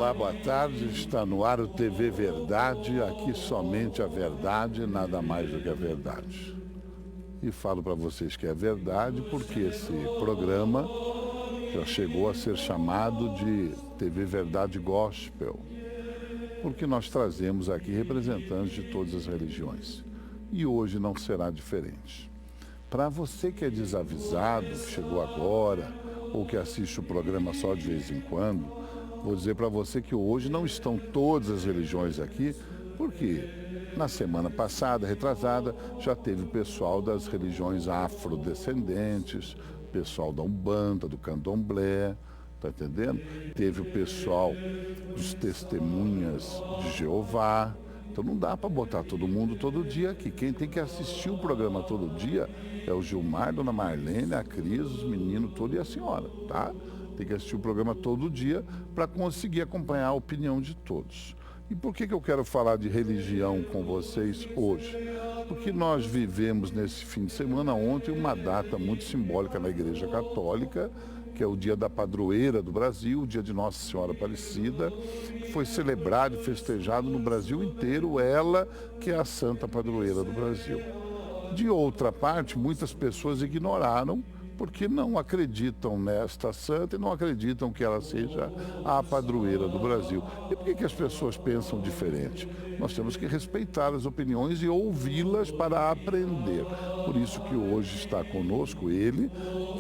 Olá, boa tarde. Está no ar o TV Verdade. Aqui somente a verdade, nada mais do que a verdade. E falo para vocês que é verdade porque esse programa já chegou a ser chamado de TV Verdade Gospel. Porque nós trazemos aqui representantes de todas as religiões. E hoje não será diferente. Para você que é desavisado, que chegou agora, ou que assiste o programa só de vez em quando, vou dizer para você que hoje não estão todas as religiões aqui, porque na semana passada, retrasada, já teve o pessoal das religiões afrodescendentes, pessoal da Umbanda, do Candomblé, tá entendendo? Teve o pessoal dos Testemunhas de Jeová. Então não dá para botar todo mundo todo dia aqui. Quem tem que assistir o programa todo dia é o Gilmar, Dona Marlene, a Cris, os meninos todos e a senhora, tá? Tem que assistir o programa todo dia para conseguir acompanhar a opinião de todos. E por que eu quero falar de religião com vocês hoje? Porque nós vivemos nesse fim de semana, ontem, uma data muito simbólica na Igreja Católica, que é o dia da padroeira do Brasil, o dia de Nossa Senhora Aparecida, que foi celebrado e festejado no Brasil inteiro, ela que é a santa padroeira do Brasil. De outra parte, muitas pessoas ignoraram, porque não acreditam nesta santa e não acreditam que ela seja a padroeira do Brasil. E por que as pessoas pensam diferente? Nós temos que respeitar as opiniões e ouvi-las para aprender. Por isso que hoje está conosco ele,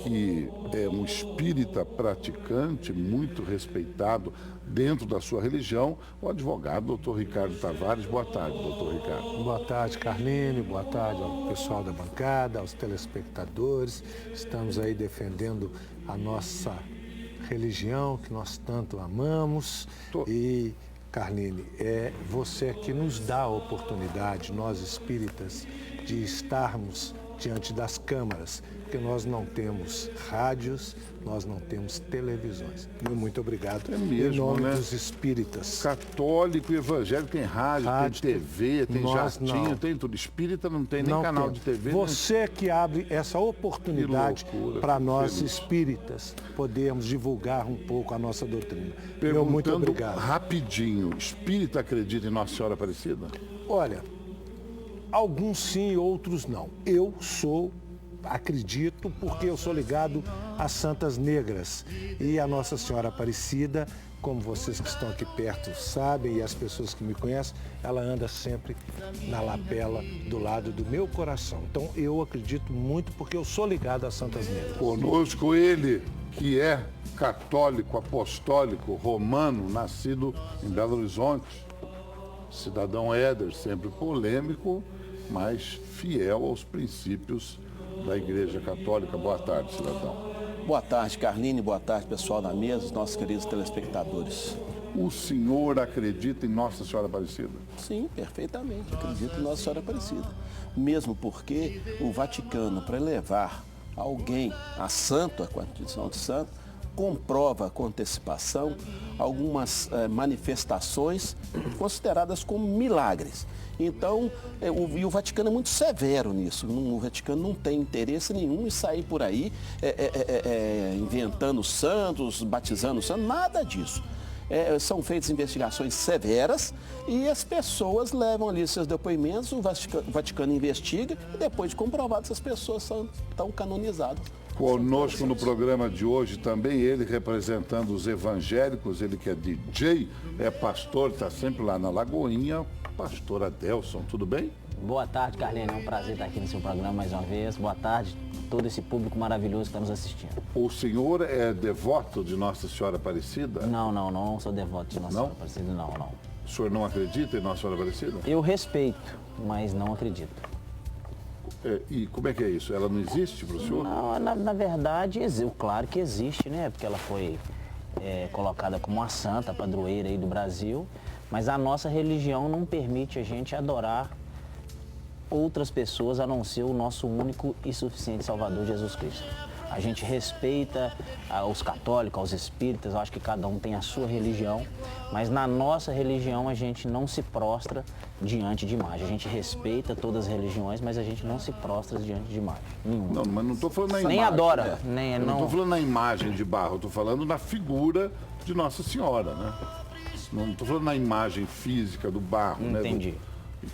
que é um espírita praticante, muito respeitado dentro da sua religião, o advogado doutor Ricardo Tavares. Boa tarde, doutor Ricardo. Boa tarde, Carlene. Boa tarde ao pessoal da bancada, aos telespectadores. Estamos aí defendendo a nossa religião, que nós tanto amamos. E, Carlene, é você que nos dá a oportunidade, nós espíritas, de estarmos diante das câmaras, porque nós não temos rádios, nós não temos televisões. Muito obrigado. É mesmo, em nome dos espíritas. Católico e evangélico tem rádio, tem TV, tem jatinho, tem tudo. Espírita não tem nem canal de TV. Você que abre essa oportunidade para nós espíritas podermos divulgar um pouco a nossa doutrina. Muito obrigado. Rapidinho, espírita acredita em Nossa Senhora Aparecida? Olha, alguns sim, outros não. Eu acredito porque eu sou ligado às Santas Negras e a Nossa Senhora Aparecida, como vocês que estão aqui perto sabem e as pessoas que me conhecem, ela anda sempre na lapela do lado do meu coração. Então eu acredito muito porque eu sou ligado às Santas Negras. Conosco ele, que é católico, apostólico, romano, nascido em Belo Horizonte, cidadão Éder, sempre polêmico, mas fiel aos princípios da Igreja Católica. Boa tarde, cidadão. Boa tarde, Carline. Boa tarde, pessoal da mesa, os nossos queridos telespectadores. O senhor acredita em Nossa Senhora Aparecida? Sim, perfeitamente. Acredito em Nossa Senhora Aparecida. Mesmo porque o Vaticano, para elevar alguém a santo, a condição de santo, comprova com antecipação algumas manifestações consideradas como milagres. Então, o Vaticano é muito severo nisso. O Vaticano não tem interesse nenhum em sair por aí inventando santos, batizando santos, nada disso. São feitas investigações severas e as pessoas levam ali seus depoimentos, o Vaticano investiga e depois de comprovado essas pessoas estão canonizadas. Conosco no programa de hoje também ele representando os evangélicos, ele que é DJ, é pastor, está sempre lá na Lagoinha, pastor Adelson, tudo bem? Boa tarde, Carlene, é um prazer estar aqui no seu programa mais uma vez. Boa tarde a todo esse público maravilhoso que está nos assistindo. O senhor é devoto de Nossa Senhora Aparecida? Não sou devoto de Nossa Senhora Aparecida, não. O senhor não acredita em Nossa Senhora Aparecida? Eu respeito, mas não acredito. E como é que é isso? Ela não existe para o senhor? Não, na verdade, claro que existe, né? Porque ela foi colocada como uma santa, padroeira aí do Brasil, mas a nossa religião não permite a gente adorar outras pessoas a não ser o nosso único e suficiente Salvador, Jesus Cristo. A gente respeita os católicos, os espíritas, eu acho que cada um tem a sua religião, mas na nossa religião a gente não se prostra diante de imagem. A gente respeita todas as religiões, mas a gente não se prostra diante de imagem nenhuma. Não, mas não estou falando na imagem. Nem adora. Não estou falando na imagem de barro, estou falando na figura de Nossa Senhora, né? Não estou falando na imagem física do barro, né? Entendi.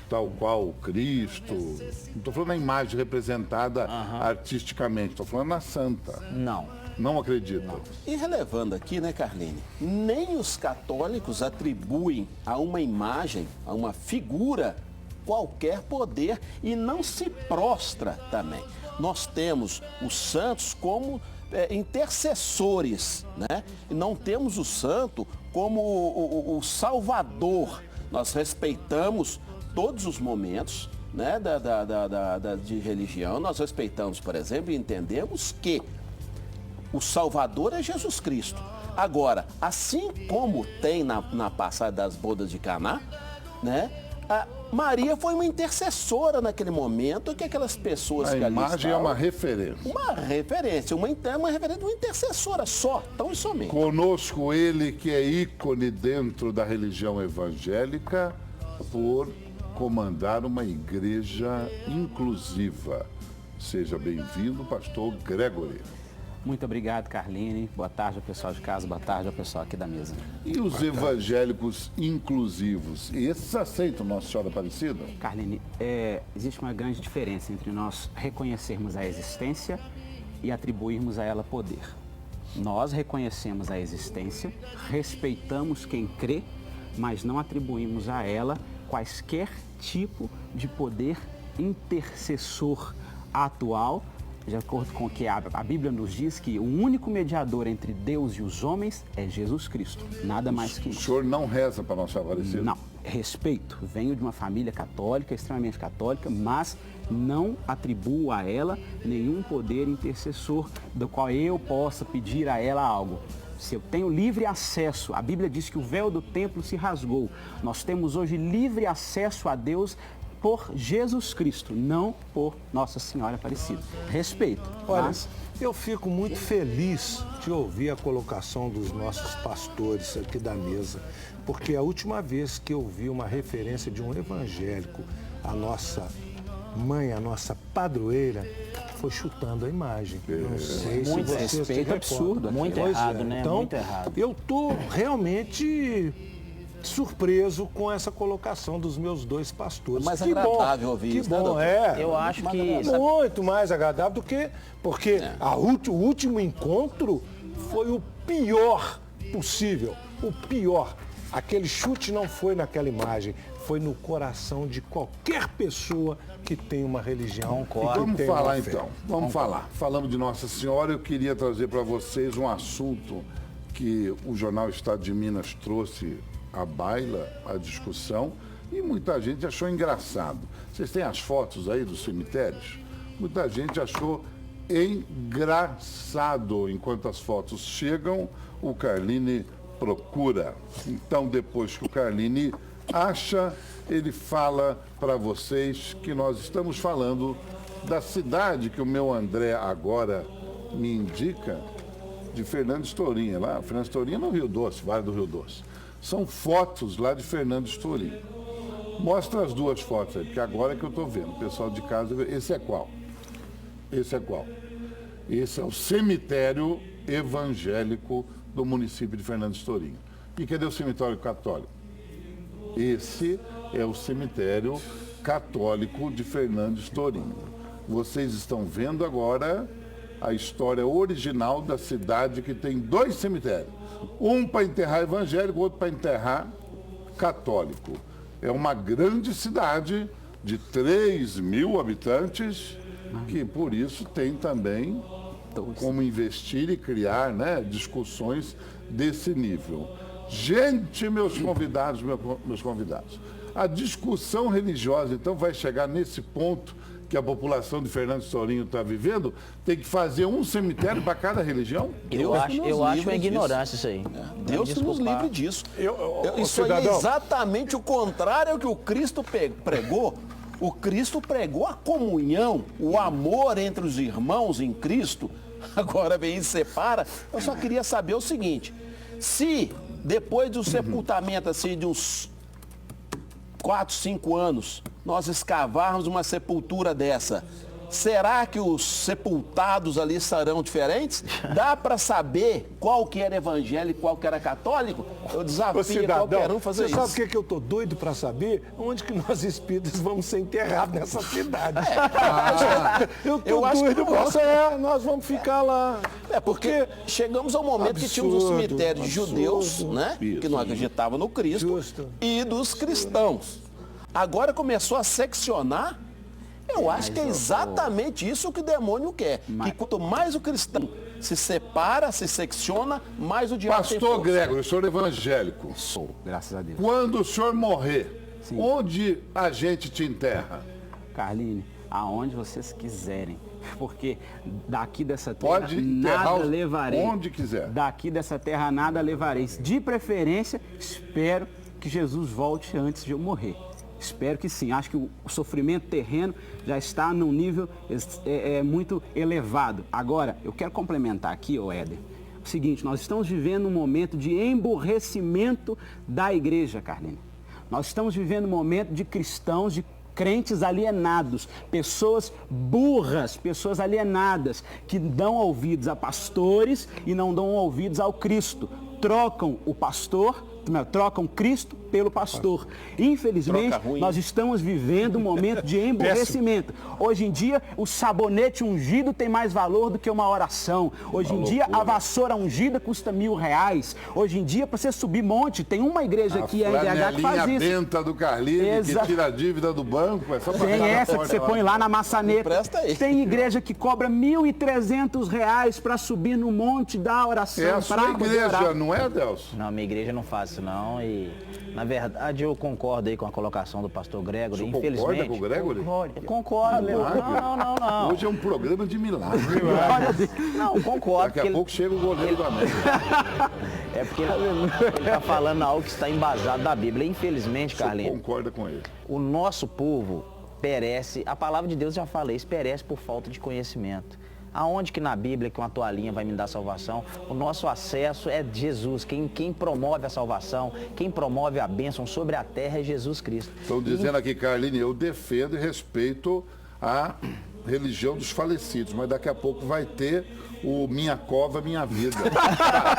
Tal qual o Cristo. Não estou falando na imagem representada artisticamente, estou falando na santa. Não. Não acredita? E relevando aqui, né, Carline? Nem os católicos atribuem a uma imagem, a uma figura, qualquer poder e não se prostra também. Nós temos os santos como intercessores, né? E não temos o santo como o salvador. Nós respeitamos todos os momentos, né, de religião. Nós respeitamos, por exemplo, e entendemos que o Salvador é Jesus Cristo. Agora, assim como tem na passagem das bodas de Caná, né? A Maria foi uma intercessora naquele momento que aquelas pessoas que ali estavam... A imagem é uma referência. Uma referência, uma referência, uma intercessora só, tão e somente. Conosco ele que é ícone dentro da religião evangélica por comandar uma igreja inclusiva. Seja bem-vindo, pastor Gregory. Muito obrigado, Carline. Boa tarde ao pessoal de casa, boa tarde ao pessoal aqui da mesa. E os evangélicos inclusivos, esses aceitam Nossa Senhora Aparecida? Carline, existe uma grande diferença entre nós reconhecermos a existência e atribuirmos a ela poder. Nós reconhecemos a existência, respeitamos quem crê, mas não atribuímos a ela quaisquer tipo de poder intercessor atual, de acordo com o que a Bíblia nos diz, que o único mediador entre Deus e os homens é Jesus Cristo. Nada mais que isso. O senhor não reza para Nossa Senhora Aparecida? Não. Respeito. Venho de uma família católica, extremamente católica, mas não atribuo a ela nenhum poder intercessor do qual eu possa pedir a ela algo. Se eu tenho livre acesso, a Bíblia diz que o véu do templo se rasgou. Nós temos hoje livre acesso a Deus por Jesus Cristo, não por Nossa Senhora Aparecida. Respeito. Olha, mas... eu fico muito feliz de ouvir a colocação dos nossos pastores aqui da mesa, porque a última vez que eu vi uma referência de um evangélico, a nossa mãe, a nossa padroeira, foi chutando a imagem. Não sei Muito se você respeito absurdo. Muito errado, né? Então, Muito errado. eu estou realmente surpreso com essa colocação dos meus dois pastores. Mais que agradável bom, ouvir que isso, né, bom, doutor? Eu acho que... muito mais agradável do que... Porque o último encontro foi o pior possível. O pior. Aquele chute não foi naquela imagem, foi no coração de qualquer pessoa que tem uma religião. Vamos falar então, vamos falar. Falamos de Nossa Senhora, eu queria trazer para vocês um assunto que o Jornal Estado de Minas trouxe à baila, à discussão, e muita gente achou engraçado. Vocês têm as fotos aí dos cemitérios? Muita gente achou engraçado. Enquanto as fotos chegam, o Carline procura. Então, depois que o Carline acha, ele fala para vocês que nós estamos falando da cidade que o meu André agora me indica, de Fernando Storin. Lá, Fernando Storin no Rio Doce, Vale do Rio Doce. São fotos lá de Fernando Storin. Mostra as duas fotos aí, porque agora é que eu estou vendo. O pessoal de casa, esse é qual? Esse é qual? Esse é o cemitério evangélico do município de Fernando Storin. E cadê o cemitério católico? Esse é o cemitério católico de Fernando Storin. Vocês estão vendo agora a história original da cidade, que tem dois cemitérios. Um para enterrar evangélico, outro para enterrar católico. É uma grande cidade de 3.000 habitantes, que por isso tem também como investir e criar, né, discussões desse nível. Gente, meus convidados, a discussão religiosa, então, vai chegar nesse ponto que a população de Fernando Storin está vivendo, tem que fazer um cemitério para cada religião? Eu acho uma ignorância isso aí. Deus que nos livre disso. Isso aí cidadão, é exatamente o contrário ao que o Cristo pregou. O Cristo pregou a comunhão, o amor entre os irmãos em Cristo. Agora vem e separa. Eu só queria saber o seguinte: se depois do sepultamento assim, de uns 4, 5 anos, nós escavarmos uma sepultura dessa, Será que os sepultados ali estarão diferentes? Dá para saber qual que era evangélico e qual que era católico? Eu desafio qualquer um fazer isso. Você sabe o que eu tô doido para saber? Onde que nós espíritas vamos ser enterrados nessa cidade? Eu tô doido para saber. Nós vamos ficar lá. Porque chegamos ao momento que tínhamos um cemitério de judeus, né? Que não acreditavam no Cristo, e dos cristãos. Agora começou a seccionar. Eu acho que é exatamente isso que o demônio quer. Que quanto mais o cristão se separa, se secciona, mais o diabo tem força. Pastor Gregory, o senhor é evangélico. Sou, graças a Deus. Quando o senhor morrer, onde a gente te enterra? Carline, aonde vocês quiserem. Porque daqui dessa terra Pode nada levarei. Onde quiser. Daqui dessa terra nada levarei. De preferência, espero que Jesus volte antes de eu morrer. Espero que sim. Acho que o sofrimento terreno já está num nível muito elevado. Agora, eu quero complementar aqui, Éder, o seguinte: nós estamos vivendo um momento de emburrecimento da igreja, Carline. Nós estamos vivendo um momento de cristãos, de crentes alienados, pessoas burras, pessoas alienadas, que dão ouvidos a pastores e não dão ouvidos ao Cristo. Trocam o pastor, trocam Cristo pelo pastor. Infelizmente, nós estamos vivendo um momento de emburrecimento. Hoje em dia, o sabonete ungido tem mais valor do que uma oração. Hoje em dia, a vassoura ungida custa R$1.000. Hoje em dia, para você subir monte, tem uma igreja aqui, a NDH, que faz isso. A benta do Carlinho, que tira a dívida do banco. É só tem essa que você põe lá na maçaneta. Tem igreja que cobra R$1.300 para subir no monte da oração. É a sua igreja, não é, Adelson? Não, minha igreja não faz isso não, e na verdade eu concordo aí com a colocação do pastor Gregory. Você infelizmente. Concorda com o Gregory? Concordo. Não. Hoje é um programa de milagre. Não, concordo. Daqui a pouco chega o goleiro do América. É porque ele está falando algo que está embasado da Bíblia. Infelizmente, Carlinhos. Você concorda com ele? O nosso povo perece, a palavra de Deus, já falei, perece por falta de conhecimento. Aonde que na Bíblia que uma toalhinha vai me dar salvação? O nosso acesso é Jesus. Quem promove a salvação, quem promove a bênção sobre a terra é Jesus Cristo. Estão dizendo aqui, Carline, eu defendo e respeito a religião dos falecidos, mas daqui a pouco vai ter o Minha Cova, Minha Vida.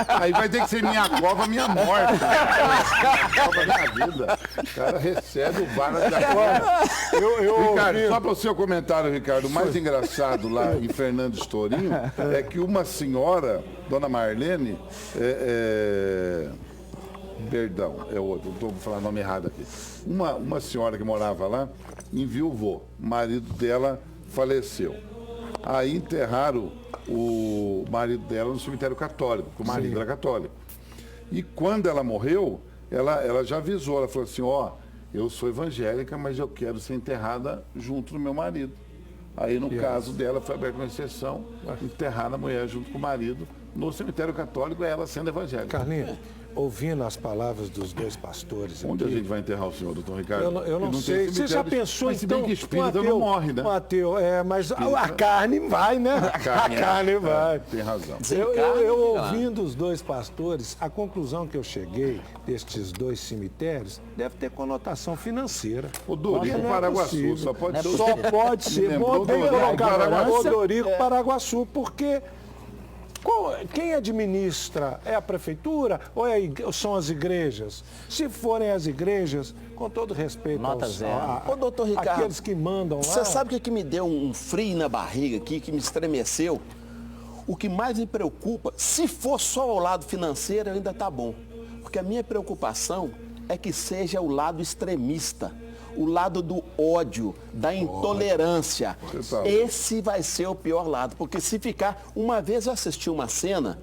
Aí vai ter que ser Minha Cova, Minha Morte. Minha Cova, Minha Vida. O cara recebe o vara da cova. Ricardo, só para o seu comentário, Ricardo, o mais engraçado lá em Fernando Estorinho é que uma senhora, Dona Marlene, perdão, é outro, estou falando o nome errado aqui. Uma senhora que morava lá enviuvou, o marido dela faleceu. Aí enterraram o marido dela no cemitério católico, porque o marido era católico. E quando ela morreu, ela já avisou, ela falou assim, eu sou evangélica, mas eu quero ser enterrada junto do meu marido. Aí no caso dela foi aberta uma exceção, enterrar a mulher junto com o marido no cemitério católico, ela sendo evangélica. Carlinhos, ouvindo as palavras dos dois pastores Onde aqui, a gente vai enterrar o senhor, doutor Ricardo? Eu não sei. Você já pensou, mas então, se bem que espírito não morre, né? Mateu, mas a carne vai, né? A carne vai. Tem razão. Eu ouvindo os dois pastores, a conclusão que eu cheguei destes dois cemitérios deve ter conotação financeira. O Dorico Paraguaçu, só pode ser. Só pode ser. Dorico Paraguaçu, porque quem administra é a prefeitura ou são as igrejas? Se forem as igrejas, com todo respeito Ô, doutor Ricardo, aqueles que mandam lá... Você sabe o que me deu um frio na barriga aqui, que me estremeceu? O que mais me preocupa, se for só o lado financeiro, ainda tá bom. Porque a minha preocupação é que seja o lado extremista, o lado do ódio, da intolerância. Esse vai ser o pior lado, porque se ficar... Uma vez eu assisti uma cena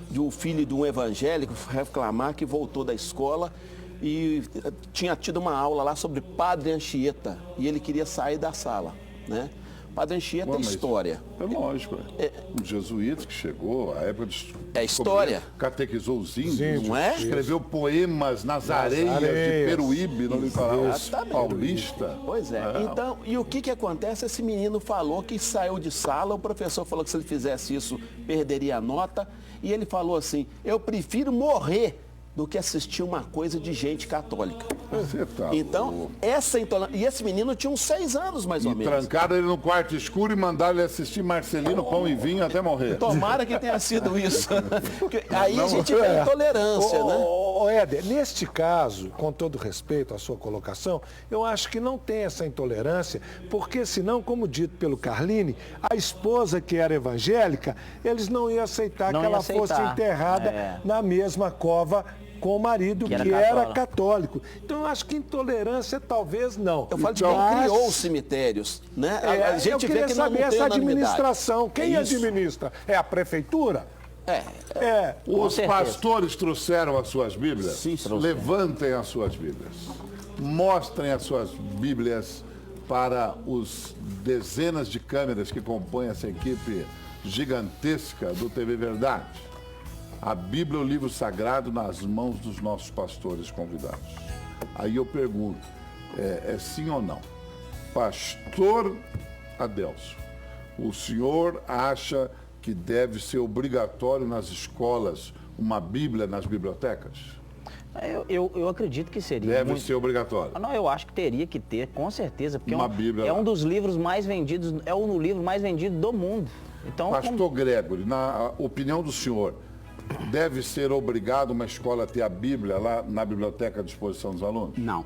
de um filho de um evangélico reclamar que voltou da escola e tinha tido uma aula lá sobre Padre Anchieta e ele queria sair da sala, né? Padre Anchieta é história. É lógico. Um jesuíta que chegou, a época de... É história. Catequizou os índios, não é? Escreveu poemas nas areias de Peruíbe, no litoral paulista. Pois é. Então, e o que acontece? Esse menino falou que saiu de sala, o professor falou que se ele fizesse isso, perderia a nota. E ele falou assim, eu prefiro morrer do que assistir uma coisa de gente católica. Você tá Então, louco. essa intolerância... E esse menino tinha uns 6 anos, mais ou E menos. trancaram ele no quarto escuro e mandaram ele assistir Marcelino, Pão e Vinho até morrer. Tomara que tenha sido isso. Porque aí a gente tem intolerância, né? Ô, Éder, neste caso, com todo respeito à sua colocação, eu acho que não tem essa intolerância, porque senão, como dito pelo Carline, a esposa que era evangélica, eles não iam aceitar Não que ia ela aceitar. fosse enterrada É. na mesma cova com o marido que era católico. Então, eu acho que intolerância talvez não. Eu falo de Então, quem criou mas- os cemitérios, né? É, A gente eu vê queria que não saber tem essa unanimidade. administração. Quem É isso. administra? É a prefeitura? É. Os certeza. pastores trouxeram as suas Bíblias? Sim, trouxeram. Levantem as suas Bíblias. Mostrem as suas Bíblias para os dezenas de câmeras que compõem essa equipe gigantesca do TV Verdade. A Bíblia é o livro sagrado nas mãos dos nossos pastores convidados. Aí eu pergunto, é sim ou não? Pastor Adelso, o senhor acha que deve ser obrigatório nas escolas uma Bíblia nas bibliotecas? Eu acredito que seria. Deve muito... ser obrigatório. Não, eu acho que teria que ter, com certeza, porque Uma Bíblia é lá. um dos livros mais vendidos, é o livro mais vendido do mundo. Então, Pastor Gregory, na opinião do senhor, deve ser obrigado uma escola a ter a Bíblia lá na biblioteca à disposição dos alunos? Não.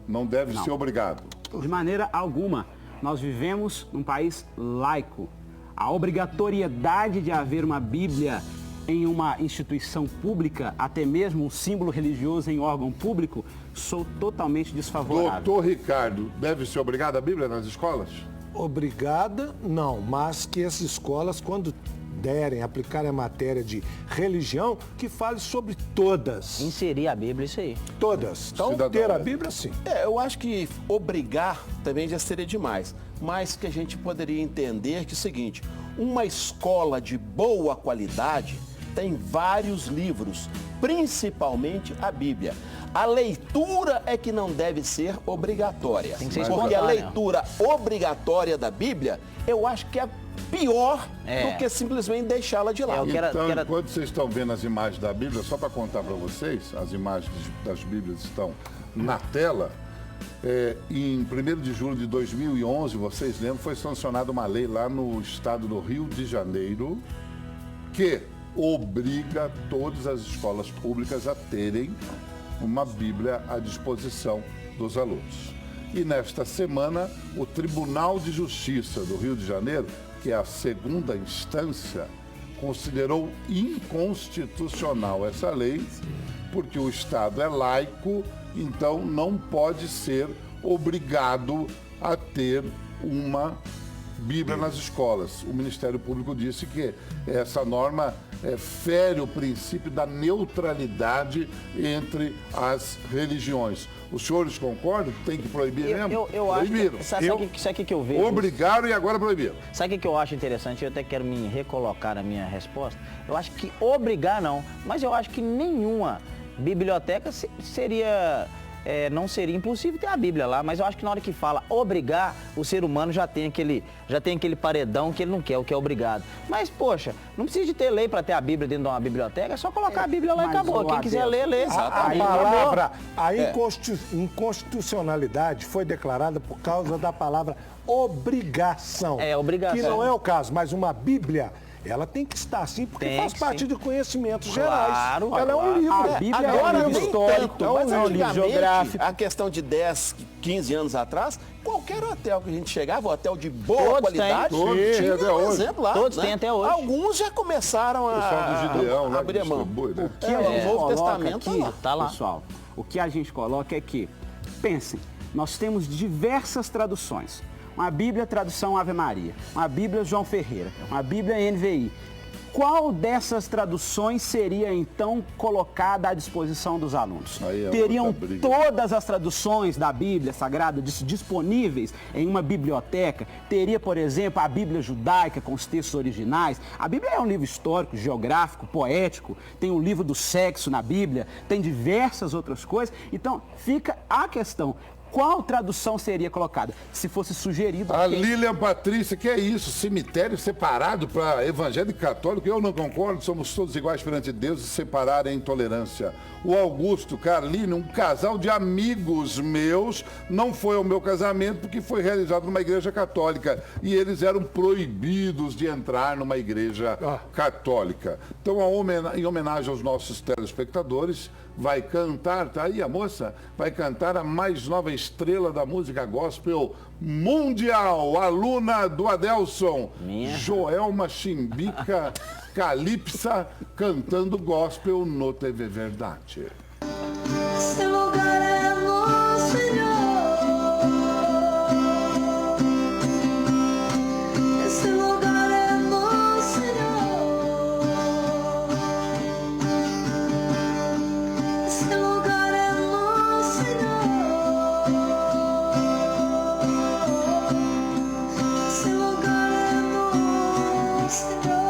Não deve ser obrigado. De maneira alguma. Nós vivemos num país laico. A obrigatoriedade de haver uma Bíblia em uma instituição pública, até mesmo um símbolo religioso em órgão público, sou totalmente desfavorável. Doutor Ricardo, deve ser obrigada a Bíblia nas escolas? Obrigada, não, mas que as escolas, quando derem, aplicarem a matéria de religião, que fale sobre todas. inserir a Bíblia, isso aí. Todas. Então, Cidadão, ter a né? Bíblia, sim. Eu acho que obrigar também já seria demais. Mas que a gente poderia entender que é o seguinte, uma escola de boa qualidade tem vários livros, principalmente a Bíblia. A leitura é que não deve ser obrigatória. Tem que ser Porque a espontânea. leitura obrigatória da Bíblia, eu acho que é pior do que simplesmente deixá-la de lado. Então, enquanto vocês estão vendo as imagens da Bíblia, só para contar para vocês, as imagens das Bíblias estão na tela. Em 1º de julho de 2011, vocês lembram, foi sancionada uma lei lá no estado do Rio de Janeiro que obriga todas as escolas públicas a terem uma Bíblia à disposição dos alunos. E nesta semana, o Tribunal de Justiça do Rio de Janeiro, que é a segunda instância, considerou inconstitucional essa lei, porque o Estado é laico, então não pode ser obrigado a ter uma Bíblia nas escolas. O Ministério Público disse que essa norma fere o princípio da neutralidade entre as religiões. Os senhores concordam que tem que proibir mesmo? Eu acho Proibiram. que, sabe o que eu vejo? Obrigaram e agora proibiram. Sabe o que eu acho interessante? Eu até quero me recolocar a minha resposta. Eu acho que obrigar não, mas eu acho que nenhuma biblioteca seria... não seria impossível ter a Bíblia lá, mas eu acho que na hora que fala obrigar, o ser humano já tem aquele paredão que ele não quer, o que é obrigado. Mas, poxa, não precisa de ter lei para ter a Bíblia dentro de uma biblioteca, é só colocar a Bíblia lá e Mas, acabou. Quem quiser ler, lê. A Aí palavra, acabou. a inconstitucionalidade foi declarada por causa da palavra obrigação. É, obrigação. Que não é o caso, mas uma Bíblia, ela tem que estar assim, porque Tem faz que parte sim. de conhecimentos Claro, gerais. Ela é um claro. livro. A Bíblia é um Agora livro nem histórico, tanto, mas é um livro antigamente, geográfico. a questão de 10, 15 anos atrás, qualquer hotel que a gente chegava, um hotel de boa Todos qualidade, têm. Todos tinha têm até um hoje. exemplo lá. Todos né? têm até hoje. Alguns já começaram O pessoal do Gideão, a lá, abrir a mão. distribui, né? O que a gente o Novo coloca Testamento aqui, tá lá. Tá lá. pessoal, o que a gente coloca é que, pensem, nós temos diversas traduções. Uma Bíblia tradução Ave Maria, uma Bíblia João Ferreira, uma Bíblia NVI. Qual dessas traduções seria então colocada à disposição dos alunos? Aí é Teriam outra briga. todas as traduções da Bíblia Sagrada disponíveis em uma biblioteca? Teria, por exemplo, a Bíblia judaica com os textos originais? A Bíblia é um livro histórico, geográfico, poético, tem o livro do sexo na Bíblia, tem diversas outras coisas. Então, fica a questão. qual tradução seria colocada? Se fosse sugerido... A Lilian Patrícia, que é isso? Cemitério separado para evangélico e católico? Eu não concordo, somos todos iguais perante Deus e separar é intolerância. O Augusto, Carline, um casal de amigos meus, não foi ao meu casamento porque foi realizado numa igreja católica e eles eram proibidos de entrar numa igreja católica. Então, em homenagem aos nossos telespectadores, vai cantar, tá aí a moça, vai cantar a mais nova estrela da música gospel mundial, aluna do Adelson, Joelma Chimbica Calypsa, cantando gospel no TV Verdade. Esse lugar é nosso, Senhor. Esse lugar é nosso, Senhor. Esse lugar é nosso, Senhor. Esse lugar é nosso, Senhor.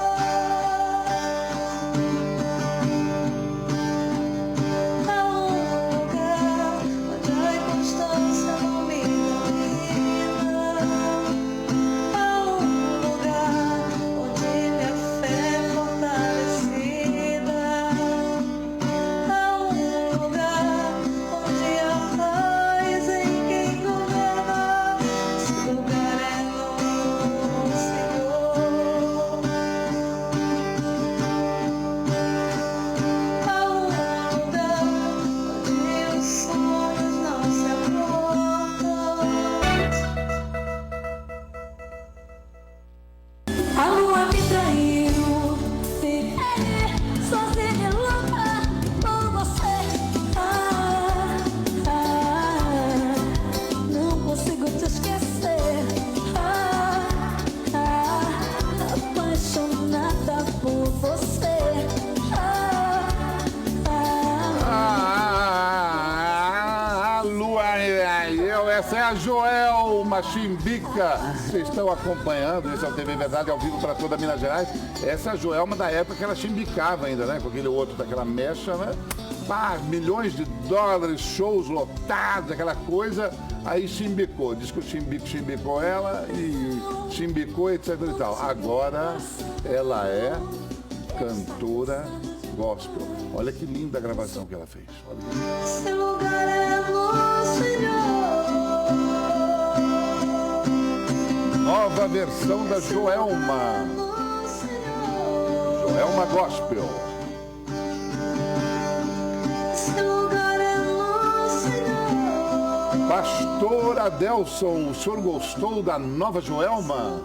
Essa é a Joelma Chimbica. Vocês estão acompanhando, esse é o TV Verdade ao vivo para toda Minas Gerais. Essa é a Joelma da época que ela chimbicava ainda, né? Com aquele outro daquela mecha, né? Pá, milhões de dólares, shows lotados, aquela coisa. Aí chimbicou. Diz que o Chimbico chimbicou ela e chimbicou, etc e tal. Agora ela é cantora gospel. Olha que linda a gravação que ela fez. Olha que... Esse lugar é nosso, Senhor. Nova versão da Joelma. Joelma Gospel. Esse lugar é nosso, Senhor. Pastor Adelson, o senhor gostou da nova Joelma?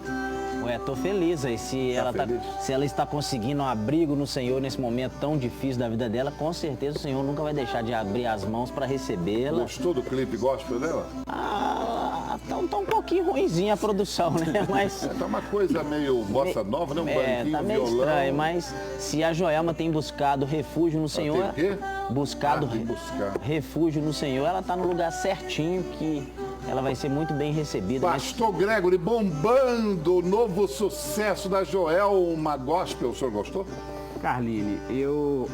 Ué, tô feliz aí. Se ela está conseguindo um abrigo no Senhor nesse momento tão difícil da vida dela, com certeza o Senhor nunca vai deixar de abrir as mãos para recebê-la. Gostou do clipe gospel dela? Tá um pouquinho ruimzinha a produção, né? Mas... tá uma coisa meio bossa nova, né? Um banquinho, tá meio violão. estranho, mas se a Joelma tem buscado refúgio no Senhor... Tem o quê? Buscado buscar. refúgio no Senhor, ela tá no lugar certinho que ela vai ser muito bem recebida. Pastor Gregory, bombando o novo sucesso da Joelma Gospel. O senhor gostou? Carline, eu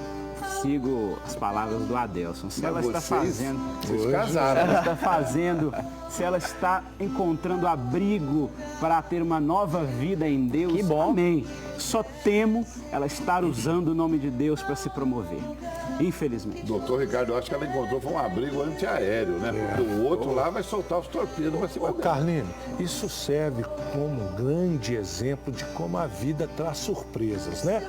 sigo as palavras do Adelson. Se ela está fazendo... Vocês casaram. Se ela está fazendo... Se ela está encontrando abrigo para ter uma nova vida em Deus, que bom. Amém. Só temo ela estar usando o nome de Deus para se promover. Infelizmente. Doutor Ricardo, eu acho que ela encontrou foi um abrigo antiaéreo, né? Porque o outro lá vai soltar os torpedos. Vai se Carline, isso serve como um grande exemplo de como a vida traz surpresas, né?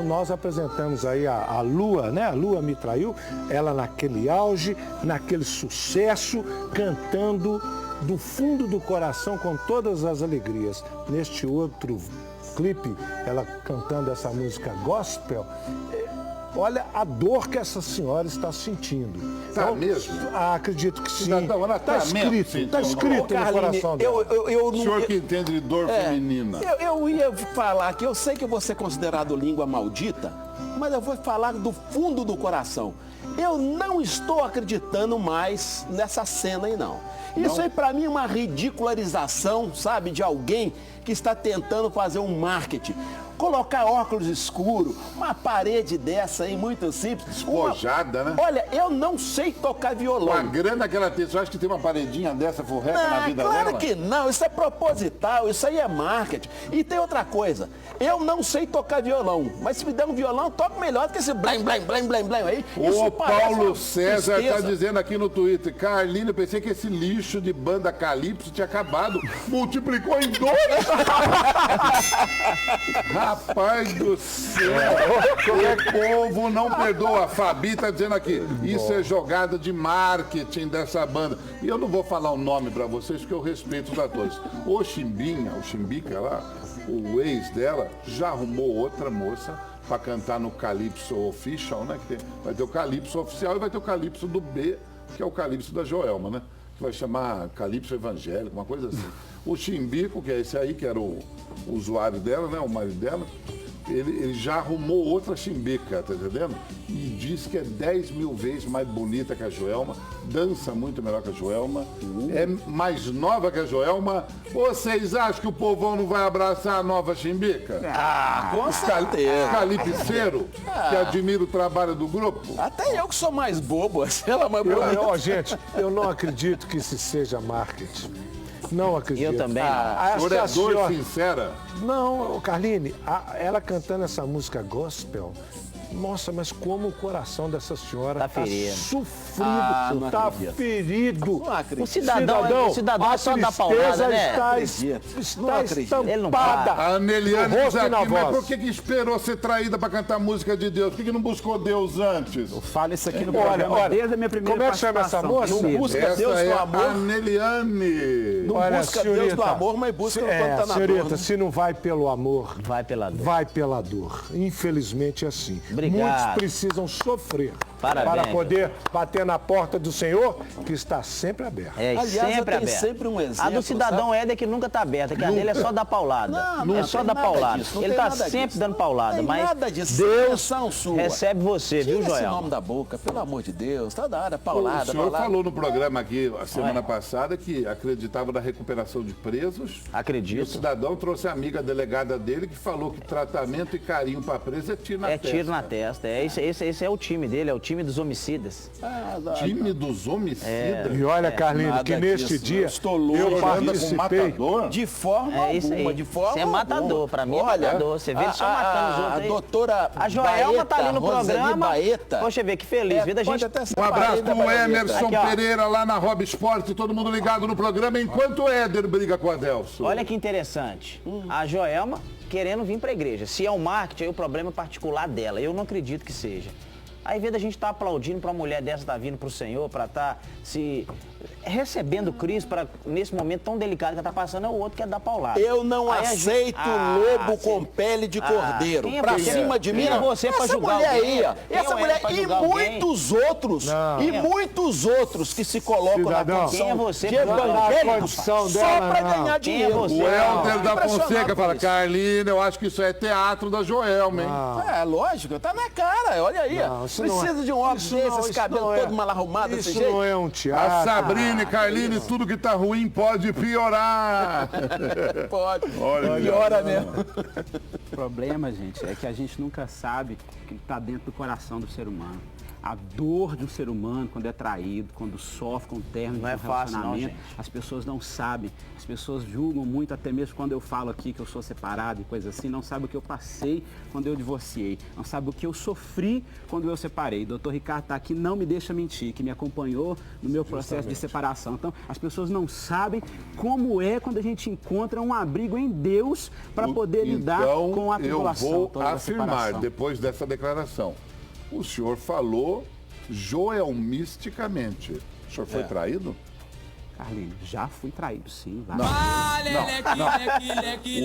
Nós apresentamos aí a Lua, né? A Lua Me Traiu, ela naquele auge, naquele sucesso, cantando do fundo do coração com todas as alegrias. Neste outro clipe, ela cantando essa música gospel, olha a dor que essa senhora está sentindo. Tá então, mesmo? Acredito que sim. Está escrito no coração dela. O senhor que entende de dor feminina. Eu ia falar que eu sei que você é considerado língua maldita, mas eu vou falar do fundo do coração. Eu não estou acreditando mais nessa cena aí, não. Isso aí, para mim, é uma ridicularização, sabe, de alguém que está tentando fazer um marketing. colocar óculos escuros, uma parede dessa aí, muito simples. Despojada, né? Olha, eu não sei tocar violão. Com a grana que ela tem, você acha que tem uma paredinha dessa forreca na vida claro dela? que não, isso é proposital, isso aí é marketing. E tem outra coisa, eu não sei tocar violão, mas se me der um violão, eu toco melhor do que esse blém, blém, blém, blém, blém aí. O Paulo César está tristeza. dizendo aqui no Twitter, Carlinhos, eu pensei que esse lixo de banda Calypso tinha acabado. Multiplicou em 2. Rapaz do céu. O povo não perdoa. A Fabi está dizendo aqui, isso é jogada de marketing dessa banda. E eu não vou falar o nome para vocês, porque eu respeito os atores. O Chimbinha, o Chimbica lá, o ex dela, já arrumou outra moça para cantar no Calypso Official, né? Que vai ter o Calypso Oficial e vai ter o Calypso do B, que é o Calypso da Joelma, né? Que vai chamar Calypso Evangélico, uma coisa assim. O Chimbico, que é esse aí, que era o usuário dela, né? O marido dela, ele já arrumou outra chimbica, tá entendendo? E diz que é 10 mil vezes mais bonita que a Joelma, dança muito melhor que a Joelma, é mais nova que a Joelma. Vocês acham que o povão não vai abraçar a nova chimbica? Com certeza. Calipiceiro, que admira o trabalho do grupo? Até eu que sou mais bobo, ela é mais bonita. Gente, eu não acredito que isso seja marketing. Não acredito. Eu também. O senhor é doido, sincera? Não, Carline, ela cantando essa música gospel, nossa, mas como o coração dessa senhora Tá tá ferido. sofrido, não tá acredito. ferido. Não acredito. O cidadão é só dar paulada, né? Está Não acredito. Ele não estampada. para. A Aneliane No diz rosto e na aqui, mas voz. por que esperou ser traída para cantar música de Deus? Por que não buscou Deus antes? Falo isso aqui no Olha, programa desde a minha primeira como é que chama essa participação. moça? Primeiro. Busca Essa Deus é do a amor. Aneliane. Não Olha, busca Deus do senhorita, amor, mas busca quando tá na dor. senhorita, né? se não vai pelo amor, Vai pela dor. vai pela dor. Infelizmente é assim. Obrigado. Muitos precisam sofrer Parabéns. para poder bater na porta do Senhor, que está sempre aberta. É, Aliás, eu sempre tenho aberto. sempre um A exemplo, do cidadão sabe? Éder que nunca tá aberta, que a dele é só dar paulada. Não É só tem dar nada paulada. disso, não Ele tem tá nada sempre disso. dando paulada, Tem mas nada disso, Deus intenção sua. recebe você, viu, Tira esse Joel? nome da boca, pelo amor de Deus. Toda hora, O paulada, senhor paulada. falou no programa aqui, a semana passada, que acreditava na recuperação de presos. E o Acredito. cidadão trouxe a amiga delegada dele que falou que tratamento e carinho para preso é tiro na É testa. tiro na testa. Esse é o time dele, é o time dos homicidas. Time dos homicidas. E olha, Carlinhos, nada que neste disso, dia eu estou louco. eu Anda com participei. matador? De forma É isso alguma, aí. de forma Você é alguma. matador, pra mim é Olha, matador. Você vê ele só matando os outros A aí. doutora A Joelma tá ali no Roseli programa. Baeta. Poxa, vê que feliz. Vê da pode gente. até ser Um abraço Baeta, pro Baeta. Emerson Aqui, ó. Pereira lá na Rob Esporte, todo mundo ligado no programa, enquanto o Éder briga com a Adelso. Olha que interessante. A Joelma querendo vir para a igreja. Se é um marketing, aí o problema é particular dela. Eu não acredito que seja. Aí, em vez da gente estar aplaudindo para uma mulher dessa estar vindo para o Senhor, para estar se recebendo Cristo para nesse momento tão delicado que ela está passando, é o outro que é dar paulada. Eu não Aí a aceito gente- lobo com sim. pele de cordeiro. quem é Pra você? cima de mim. Quem é você pra essa julgar mulher alguém? aí, ó. Quem Essa é mulher pra e julgar alguém? muitos outros. Não. E muitos outros que se colocam Cidadão. na condição Quem é você de pra julgar? evangélico A condição só dela, pra não. ganhar Quem é dinheiro. você? O Helder da Impressionado Fonseca por fala, isso. Carlina, eu acho que isso é teatro da Joelma, hein? É, lógico, tá na cara, olha aí. ó. Não, isso não Precisa é- de um óculos isso desse, não- esse isso cabelo não é- todo mal arrumado desse Isso jeito. não é um A teatro. Sabrina, Carline, tudo que tá ruim pode piorar. Pode. Olha, Piora mesmo. O problema, gente, é que a gente nunca sabe o que está dentro do coração do ser humano. A dor do ser humano quando é traído, quando sofre com o término Não é de um fácil, não, relacionamento, gente. as pessoas não sabem. As pessoas julgam muito, até mesmo quando eu falo aqui que eu sou separado e coisa assim, não sabem o que eu passei quando eu divorciei, não sabem o que eu sofri quando eu separei. O doutor Ricardo está aqui, não me deixa mentir, que me acompanhou no meu processo de separação. Então, as pessoas não sabem como é quando a gente encontra um abrigo em Deus para poder lidar Então, com a eu tribulação. vou toda a afirmar, separação. depois dessa declaração, o senhor falou joelmisticamente. O senhor foi traído? Carlinhos, já fui traído, sim. Não, não.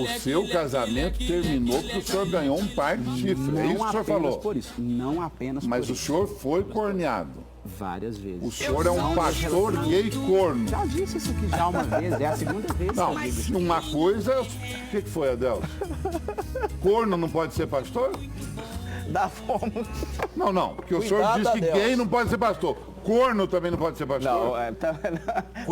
O seu casamento terminou porque o senhor ganhou um par de chifre. É isso Não que o senhor apenas falou. por isso, não apenas Mas por o isso. senhor foi corneado. Várias vezes. O senhor é um pastor gay corno. Já disse isso aqui já uma vez, é a segunda vez. Não, que eu digo isso. uma coisa... O que foi, Adelso? Corno não pode ser pastor? Dá fome. Não, não. Porque o Cuidado, senhor diz que Adelso. gay não pode ser pastor. corno também não pode ser pastor?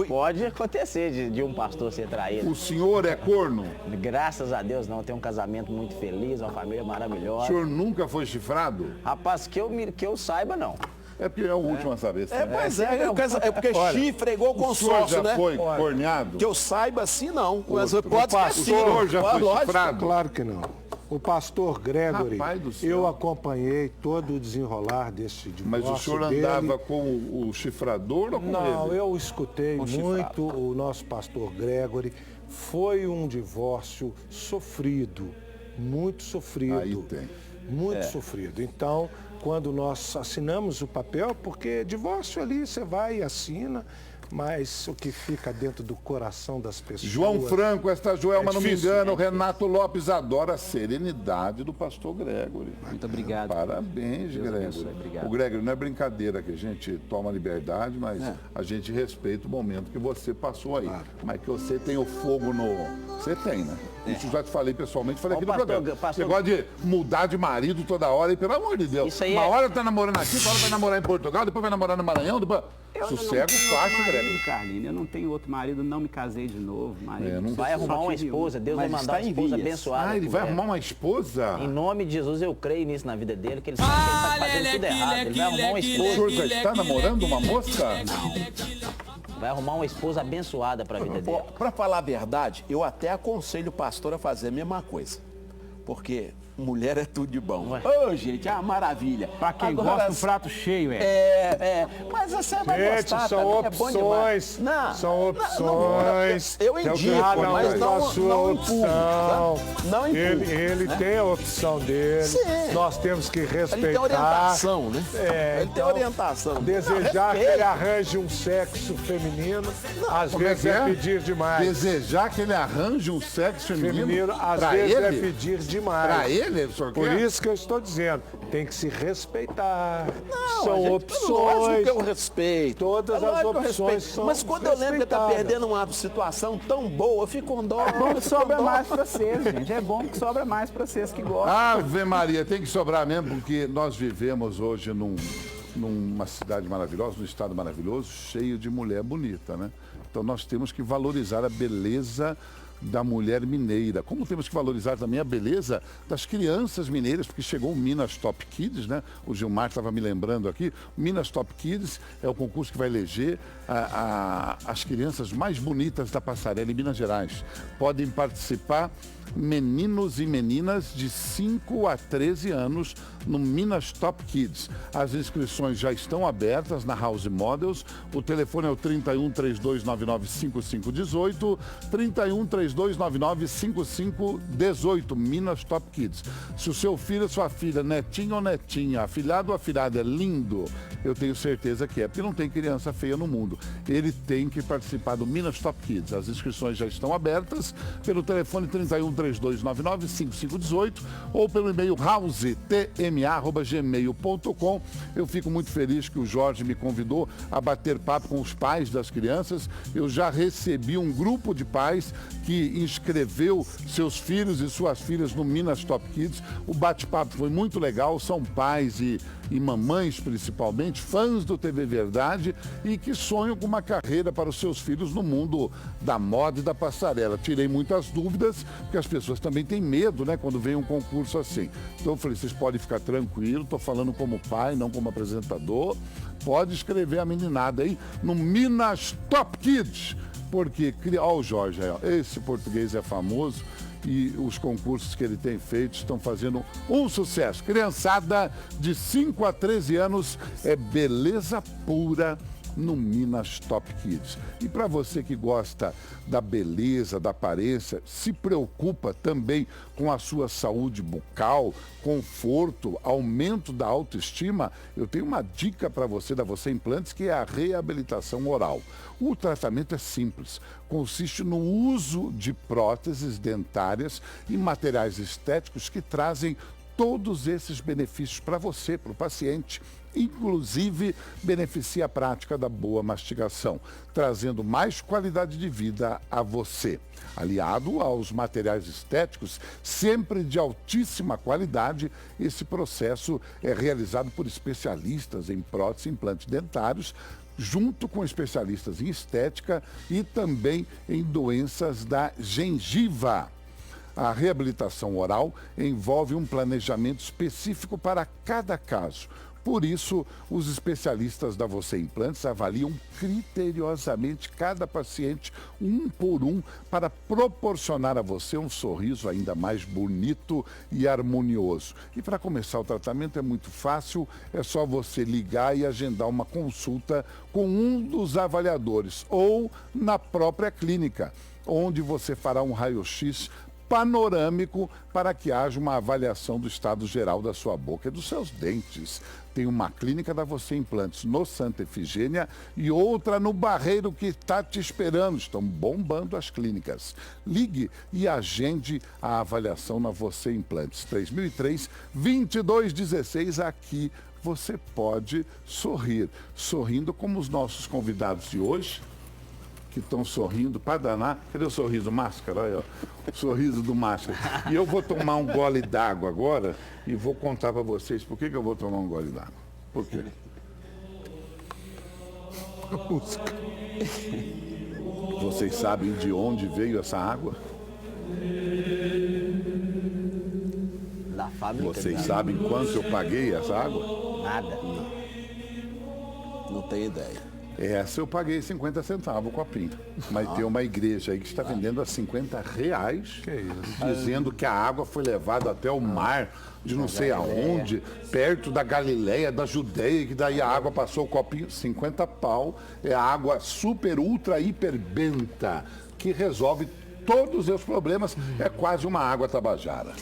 Pode acontecer de um pastor ser traído. O senhor é corno? Graças a Deus não, tem um casamento muito feliz, uma família O maravilhosa. senhor nunca foi chifrado? Rapaz, que eu saiba, não. É porque é o último a saber. Pois é porque chifre é igual O senhor consórcio, já né? foi corneado? Que eu saiba, assim não. Mas O pode ser assim. senhor já foi Lógico. chifrado? Claro que não. O pastor Gregory, Rapaz do céu. eu acompanhei todo o desenrolar deste divórcio Mas o senhor dele. andava com o chifrador ou com Não, ele? eu escutei muito o nosso pastor Gregory. Foi um divórcio sofrido, muito sofrido. Aí tem. Muito sofrido. Então, quando nós assinamos o papel, porque divórcio ali você vai e assina, mas o que fica dentro do coração das pessoas... João Franco, esta Joelma, não me difícil, engano, Renato Lopes adora a serenidade do pastor Gregory. Muito obrigado. Parabéns, Deus Gregory. abençoe, obrigado. O Gregory, não é brincadeira que a gente toma liberdade, mas a gente respeita o momento que você passou aí. Mas que você tem o fogo no... Você tem, né? Isso já te falei pessoalmente, falei Ó, aqui no programa. pastor- Você gosta de mudar de marido toda hora e, pelo amor de Deus, Isso aí uma é- hora tá namorando aqui, outra hora vai namorar em Portugal, depois vai namorar no Maranhão, depois... Sossego fácil, Gregory. Carlinhos, eu não tenho outro marido, não me casei de novo. Marido. não Vai Só arrumar uma tive um. esposa, Deus vai Mas mandar uma está em esposa vias. abençoada. Ah, ele pro vai Gregory. arrumar uma esposa? Em nome de Jesus, eu creio nisso na vida dele, que ele sabe que ele está fazendo tudo errado. Ele vai arrumar uma O esposa, senhor já está namorando uma moça? vai arrumar uma esposa abençoada para a vida dele. Para falar a verdade, eu até aconselho o pastor a fazer a mesma coisa. Porque mulher é tudo de bom. Ô, gente, é uma maravilha. Pra quem Agora, gosta, um prato cheio, mas você vai Gente, gostar são também, é bom demais. opções, Não, são opções. eu É o que indico, cada um mas tem a não, sua não opção. empurro, tá? Não empurro. Ele tem a opção dele. Sim. Nós temos que respeitar. Ele tem orientação, né? É, Ele tem orientação. Desejar que Não, ele arranje um sexo feminino, às Como é vezes que é? pedir demais. Desejar que ele arranje um sexo feminino, Feminino, às pra vezes ele? é pedir demais. Pra ele, o senhor Por quer? isso que eu estou dizendo, tem que se respeitar. Não, São gente, opções. lógico que eu respeito. Todas as lógico que eu opções respeito. são Mas quando eu lembro que ele tá respeitáveis. perdendo uma situação tão boa, eu fico com dó. É bom eu que fico com sobra dó. mais pra vocês, gente. É bom que sobra mais pra vocês que gostam. Ave Maria, tem que sobrar mesmo, porque nós vivemos hoje numa cidade maravilhosa, num estado maravilhoso, cheio de mulher bonita, né? Então nós temos que valorizar a beleza da mulher mineira, como temos que valorizar também a beleza das crianças mineiras, porque chegou o Minas Top Kids, né? O Gilmar estava me lembrando aqui, o Minas Top Kids é o concurso que vai eleger as crianças mais bonitas da passarela em Minas Gerais. Podem participar meninos e meninas de 5 a 13 anos no Minas Top Kids. As inscrições já estão abertas na House Models. O telefone é o 31 3299 5518, 31 3299 5518, Minas Top Kids. Se o seu filho, sua filha, netinho ou netinha, afilhado ou afilhada é lindo, eu tenho certeza que é, porque não tem criança feia no mundo. Ele tem que participar do Minas Top Kids. As inscrições já estão abertas pelo telefone 31 3299 5518 ou pelo e-mail housetma@gmail.com. Eu fico muito feliz que o Jorge me convidou a bater papo com os pais das crianças. Eu já recebi um grupo de pais que inscreveu seus filhos e suas filhas no Minas Top Kids. O bate-papo foi muito legal, são pais e mamães principalmente, fãs do TV Verdade e que sonham com uma carreira para os seus filhos no mundo da moda e da passarela. Tirei muitas dúvidas, porque as pessoas também têm medo, né, quando vem um concurso assim. Então eu falei, vocês podem ficar tranquilos, estou falando como pai, não como apresentador. Pode escrever a meninada aí no Minas Top Kids, porque, ó o Jorge aí, ó, esse português é famoso e os concursos que ele tem feito estão fazendo um sucesso. Criançada de 5 a 13 anos é beleza pura no Minas Top Kids. E para você que gosta da beleza, da aparência, se preocupa também com a sua saúde bucal, conforto, aumento da autoestima, eu tenho uma dica para você da Você Implantes, que é a reabilitação oral. O tratamento é simples, consiste no uso de próteses dentárias e materiais estéticos que trazem todos esses benefícios para você, para o paciente. Inclusive, beneficia a prática da boa mastigação, trazendo mais qualidade de vida a você. Aliado aos materiais estéticos, sempre de altíssima qualidade, esse processo é realizado por especialistas em próteses e implantes dentários, junto com especialistas em estética e também em doenças da gengiva. A reabilitação oral envolve um planejamento específico para cada caso. Por isso, os especialistas da Você Implantes avaliam criteriosamente cada paciente, um por um, para proporcionar a você um sorriso ainda mais bonito e harmonioso. E para começar o tratamento é muito fácil, é só você ligar e agendar uma consulta com um dos avaliadores ou na própria clínica, onde você fará um raio-x panorâmico para que haja uma avaliação do estado geral da sua boca e dos seus dentes. Tem uma clínica da Você Implantes no Santa Efigênia e outra no Barreiro que está te esperando. Estão bombando as clínicas. Ligue e agende a avaliação na Você Implantes. 3003-2216. Aqui você pode sorrir. Sorrindo como os nossos convidados de hoje, que estão sorrindo para danar. Cadê o sorriso máscara? Olha, ó, o sorriso do máscara. E eu vou tomar um gole d'água agora e vou contar para vocês por que eu vou tomar um gole d'água. Por quê? Vocês sabem de onde veio essa água? Da fábrica. Vocês sabem quanto eu paguei essa água? Nada. Não tenho ideia. Essa eu paguei 50 centavos o copinho. Mas tem uma igreja aí que está vendendo a R$50, dizendo que a água foi levada até o mar, de não sei aonde, perto da Galileia, da Judeia, que daí a água passou o copinho, 50 pau, é a água super, ultra, hiper benta, que resolve todos os seus problemas, é quase uma água tabajara.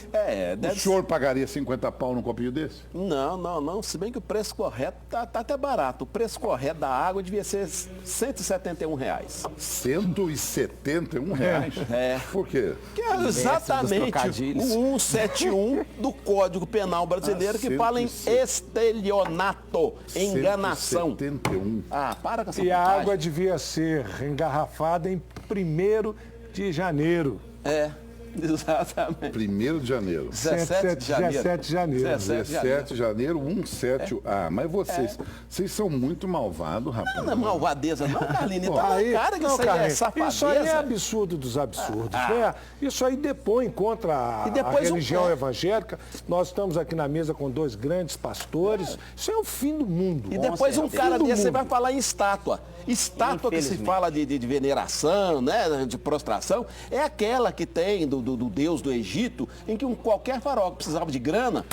O senhor pagaria 50 pau num copinho desse? Não. Se bem que o preço correto tá até barato. O preço correto da água devia ser R$171. R$171? É. Por quê? Que é exatamente o 171 do Código Penal Brasileiro, que fala em estelionato, enganação. 171. Ah, para com essa E a bobagem. água devia ser engarrafada em 1º de janeiro. É, exatamente. 1º de janeiro. 17 de janeiro. 17 de janeiro. 17 de janeiro, 17. Ah, mas vocês são muito malvados, rapaz. Não é malvadeza, não, Carlinhos. Tá na Aí, cara que não, isso aí é Carlinhos, safadeza. isso aí é absurdo dos absurdos, né? Isso aí depõe contra a depois religião evangélica. Nós estamos aqui na mesa com 2 grandes pastores. Isso é o fim do mundo. E depois um cara desse você vai falar em estátua. Estátua que se Infelizmente. fala de veneração, né, de prostração, é aquela que tem do deus do Egito, em que qualquer faraó que precisava de grana,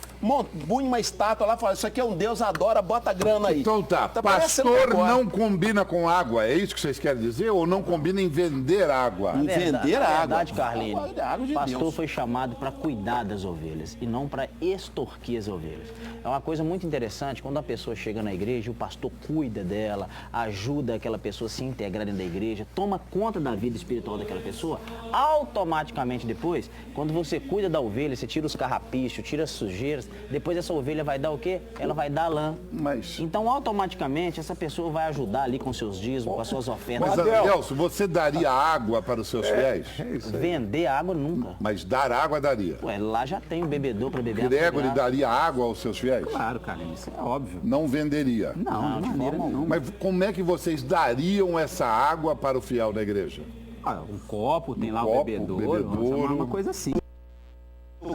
punha uma estátua lá e fala, isso aqui é um deus, adora, bota grana aí. Então tá, parecendo pastor agora. não combina com água, é isso que vocês querem dizer? Ou não combina em vender água? Em vender Na água. verdade, Carlinhos, Água é água de o pastor Deus. foi chamado para cuidar das ovelhas e não para extorquir as ovelhas. É uma coisa muito interessante, quando a pessoa chega na igreja, o pastor cuida dela, ajuda aquela pessoa a se integrar dentro da igreja, toma conta da vida espiritual daquela pessoa, automaticamente depois, quando você cuida da ovelha, você tira os carrapichos, tira as sujeiras, depois essa ovelha vai dar o quê? Ela vai dar lã. Mas- Então, automaticamente, essa pessoa vai ajudar ali com seus dízimos, com as suas ofertas. Mas, Adelso, você daria água para os seus fiéis? Vender água nunca. Mas dar água daria. Ué, lá já tem o bebedor para beber. Gregory água. daria água aos seus fiéis? Claro, Carlinhos, isso é óbvio. Não venderia. Não, de maneira nenhuma. Mas como é que vocês dariam essa água para o fiel da igreja? Um copo, tem lá copo, o bebedouro, bebedouro. uma coisa assim.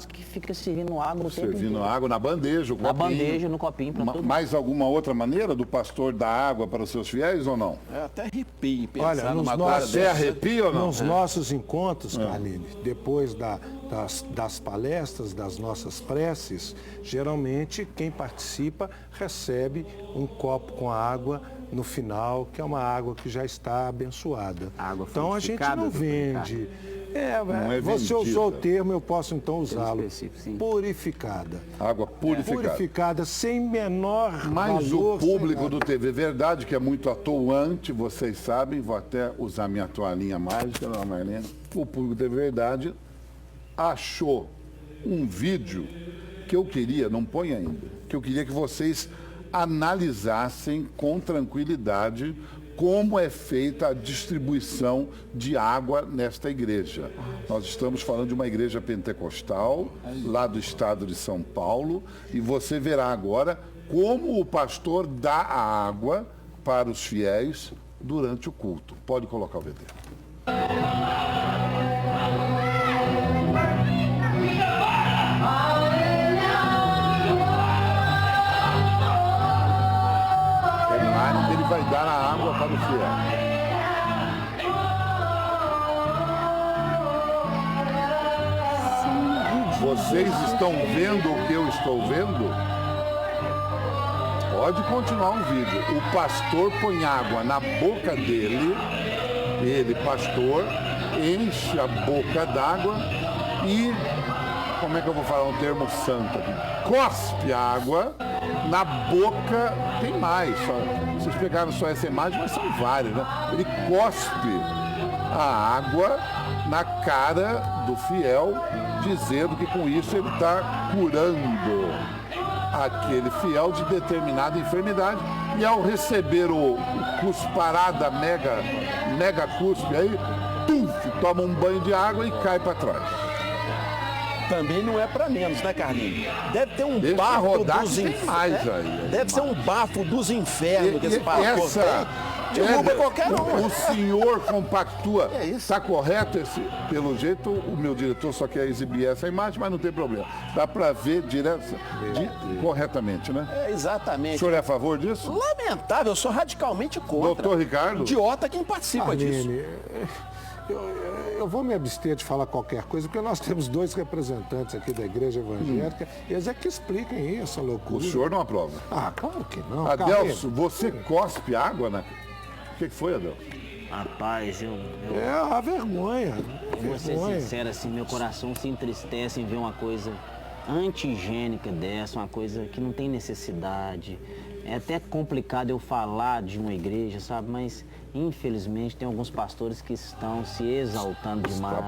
Que fica servindo água o tempo Servindo inteiro. água na bandeja, o Na copinho. bandeja, no copinho, para todo mundo. Mais alguma outra maneira do pastor dar água para os seus fiéis ou não? Eu até arrepio em pensar Olha, numa nos coisa nossos- Você arrepia ou não? Nos nossos encontros, Carline, depois das palestras, das nossas preces, geralmente quem participa recebe um copo com água no final, que é uma água que já está abençoada. Água Então a gente frutificada, não doutor vende. Não é Você vendida. usou o termo, eu posso então usá-lo. específico, sim. Purificada. Água purificada. Purificada, sem menor Mas valor. o público sem do TV Verdade, que é muito atuante, vocês sabem, vou até usar minha toalhinha mágica, dona Marlene. O público do TV Verdade achou um vídeo que eu queria, não põe ainda, que eu queria que vocês analisassem com tranquilidade como é feita a distribuição de água nesta igreja. Nós estamos falando de uma igreja pentecostal, lá do estado de São Paulo, e você verá agora como o pastor dá a água para os fiéis durante o culto. Pode colocar o VT. Ele vai dar a água para o fiel. Vocês estão vendo o que eu estou vendo? Pode continuar o vídeo. O pastor põe água na boca dele, ele, pastor, enche a boca d'água e, como é que eu vou falar um termo santo aqui? Cospe a água na boca, tem mais, vocês pegaram só essa imagem, mas são várias, né? Ele cospe a água na cara do fiel, dizendo que com isso ele está curando aquele fiel de determinada enfermidade. E ao receber o cusparada mega cuspe aí, tuf, toma um banho de água e cai para trás. Também não é para menos, né, Carlinhos? Deve ter um Deixa bafo rodar, dos tem infernos. mais aí. Deve ser um bafo dos infernos que esse pastor tem. Derruba qualquer um. O senhor compactua. É isso. Está correto esse? Pelo jeito, o meu diretor só quer exibir essa imagem, mas não tem problema. Dá para ver corretamente, né? É, O exatamente. senhor é a favor disso? Lamentável, eu sou radicalmente contra. Doutor Ricardo? Idiota quem participa disso. Arline, eu vou me abster de falar qualquer coisa, porque nós temos 2 representantes aqui da igreja evangélica, eles é que expliquem essa loucura. O senhor não aprova. Ah, claro que não. Adelso, você cospe água na... O que foi, Adelso? Rapaz, É a vergonha. vou ser sincero, assim, meu coração se entristece em ver uma coisa anti-higiênica dessa, uma coisa que não tem necessidade. É até complicado eu falar de uma igreja, sabe? Mas, infelizmente, tem alguns pastores que estão se exaltando demais,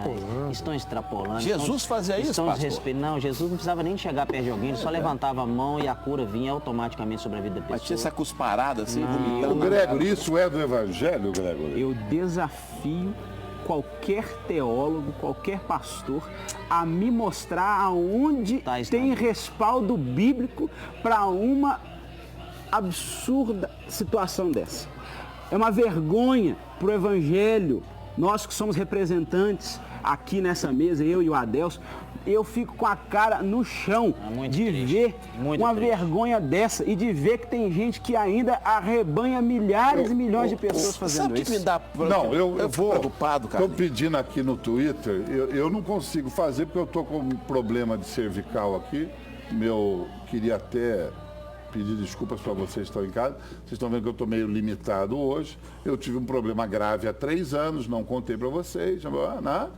estão extrapolando. Jesus fazia isso, pastor? Não, Jesus não precisava nem chegar perto de alguém, ele só levantava a mão e a cura vinha automaticamente sobre a vida da pessoa. Mas tinha essa cusparada assim, Ô, vomitando. Gregor, isso é do evangelho, Gregor? Eu desafio qualquer teólogo, qualquer pastor a me mostrar aonde Tá, está tem bem. respaldo bíblico para uma absurda situação dessa. É uma vergonha para o evangelho. Nós que somos representantes aqui nessa mesa, eu e o Adelso, eu fico com a cara no chão muito de triste, ver muito uma triste. vergonha dessa e de ver que tem gente que ainda arrebanha milhares e milhões de pessoas fazendo Sabe o que isso. me dá Não, eu fico vou. preocupado, Estou cara. pedindo aqui no Twitter, eu não consigo fazer porque eu estou com um problema de cervical aqui. Queria até pedir desculpas para vocês que estão em casa. Vocês estão vendo que eu estou meio limitado hoje. Eu tive um problema grave há 3 anos, não contei para vocês, né?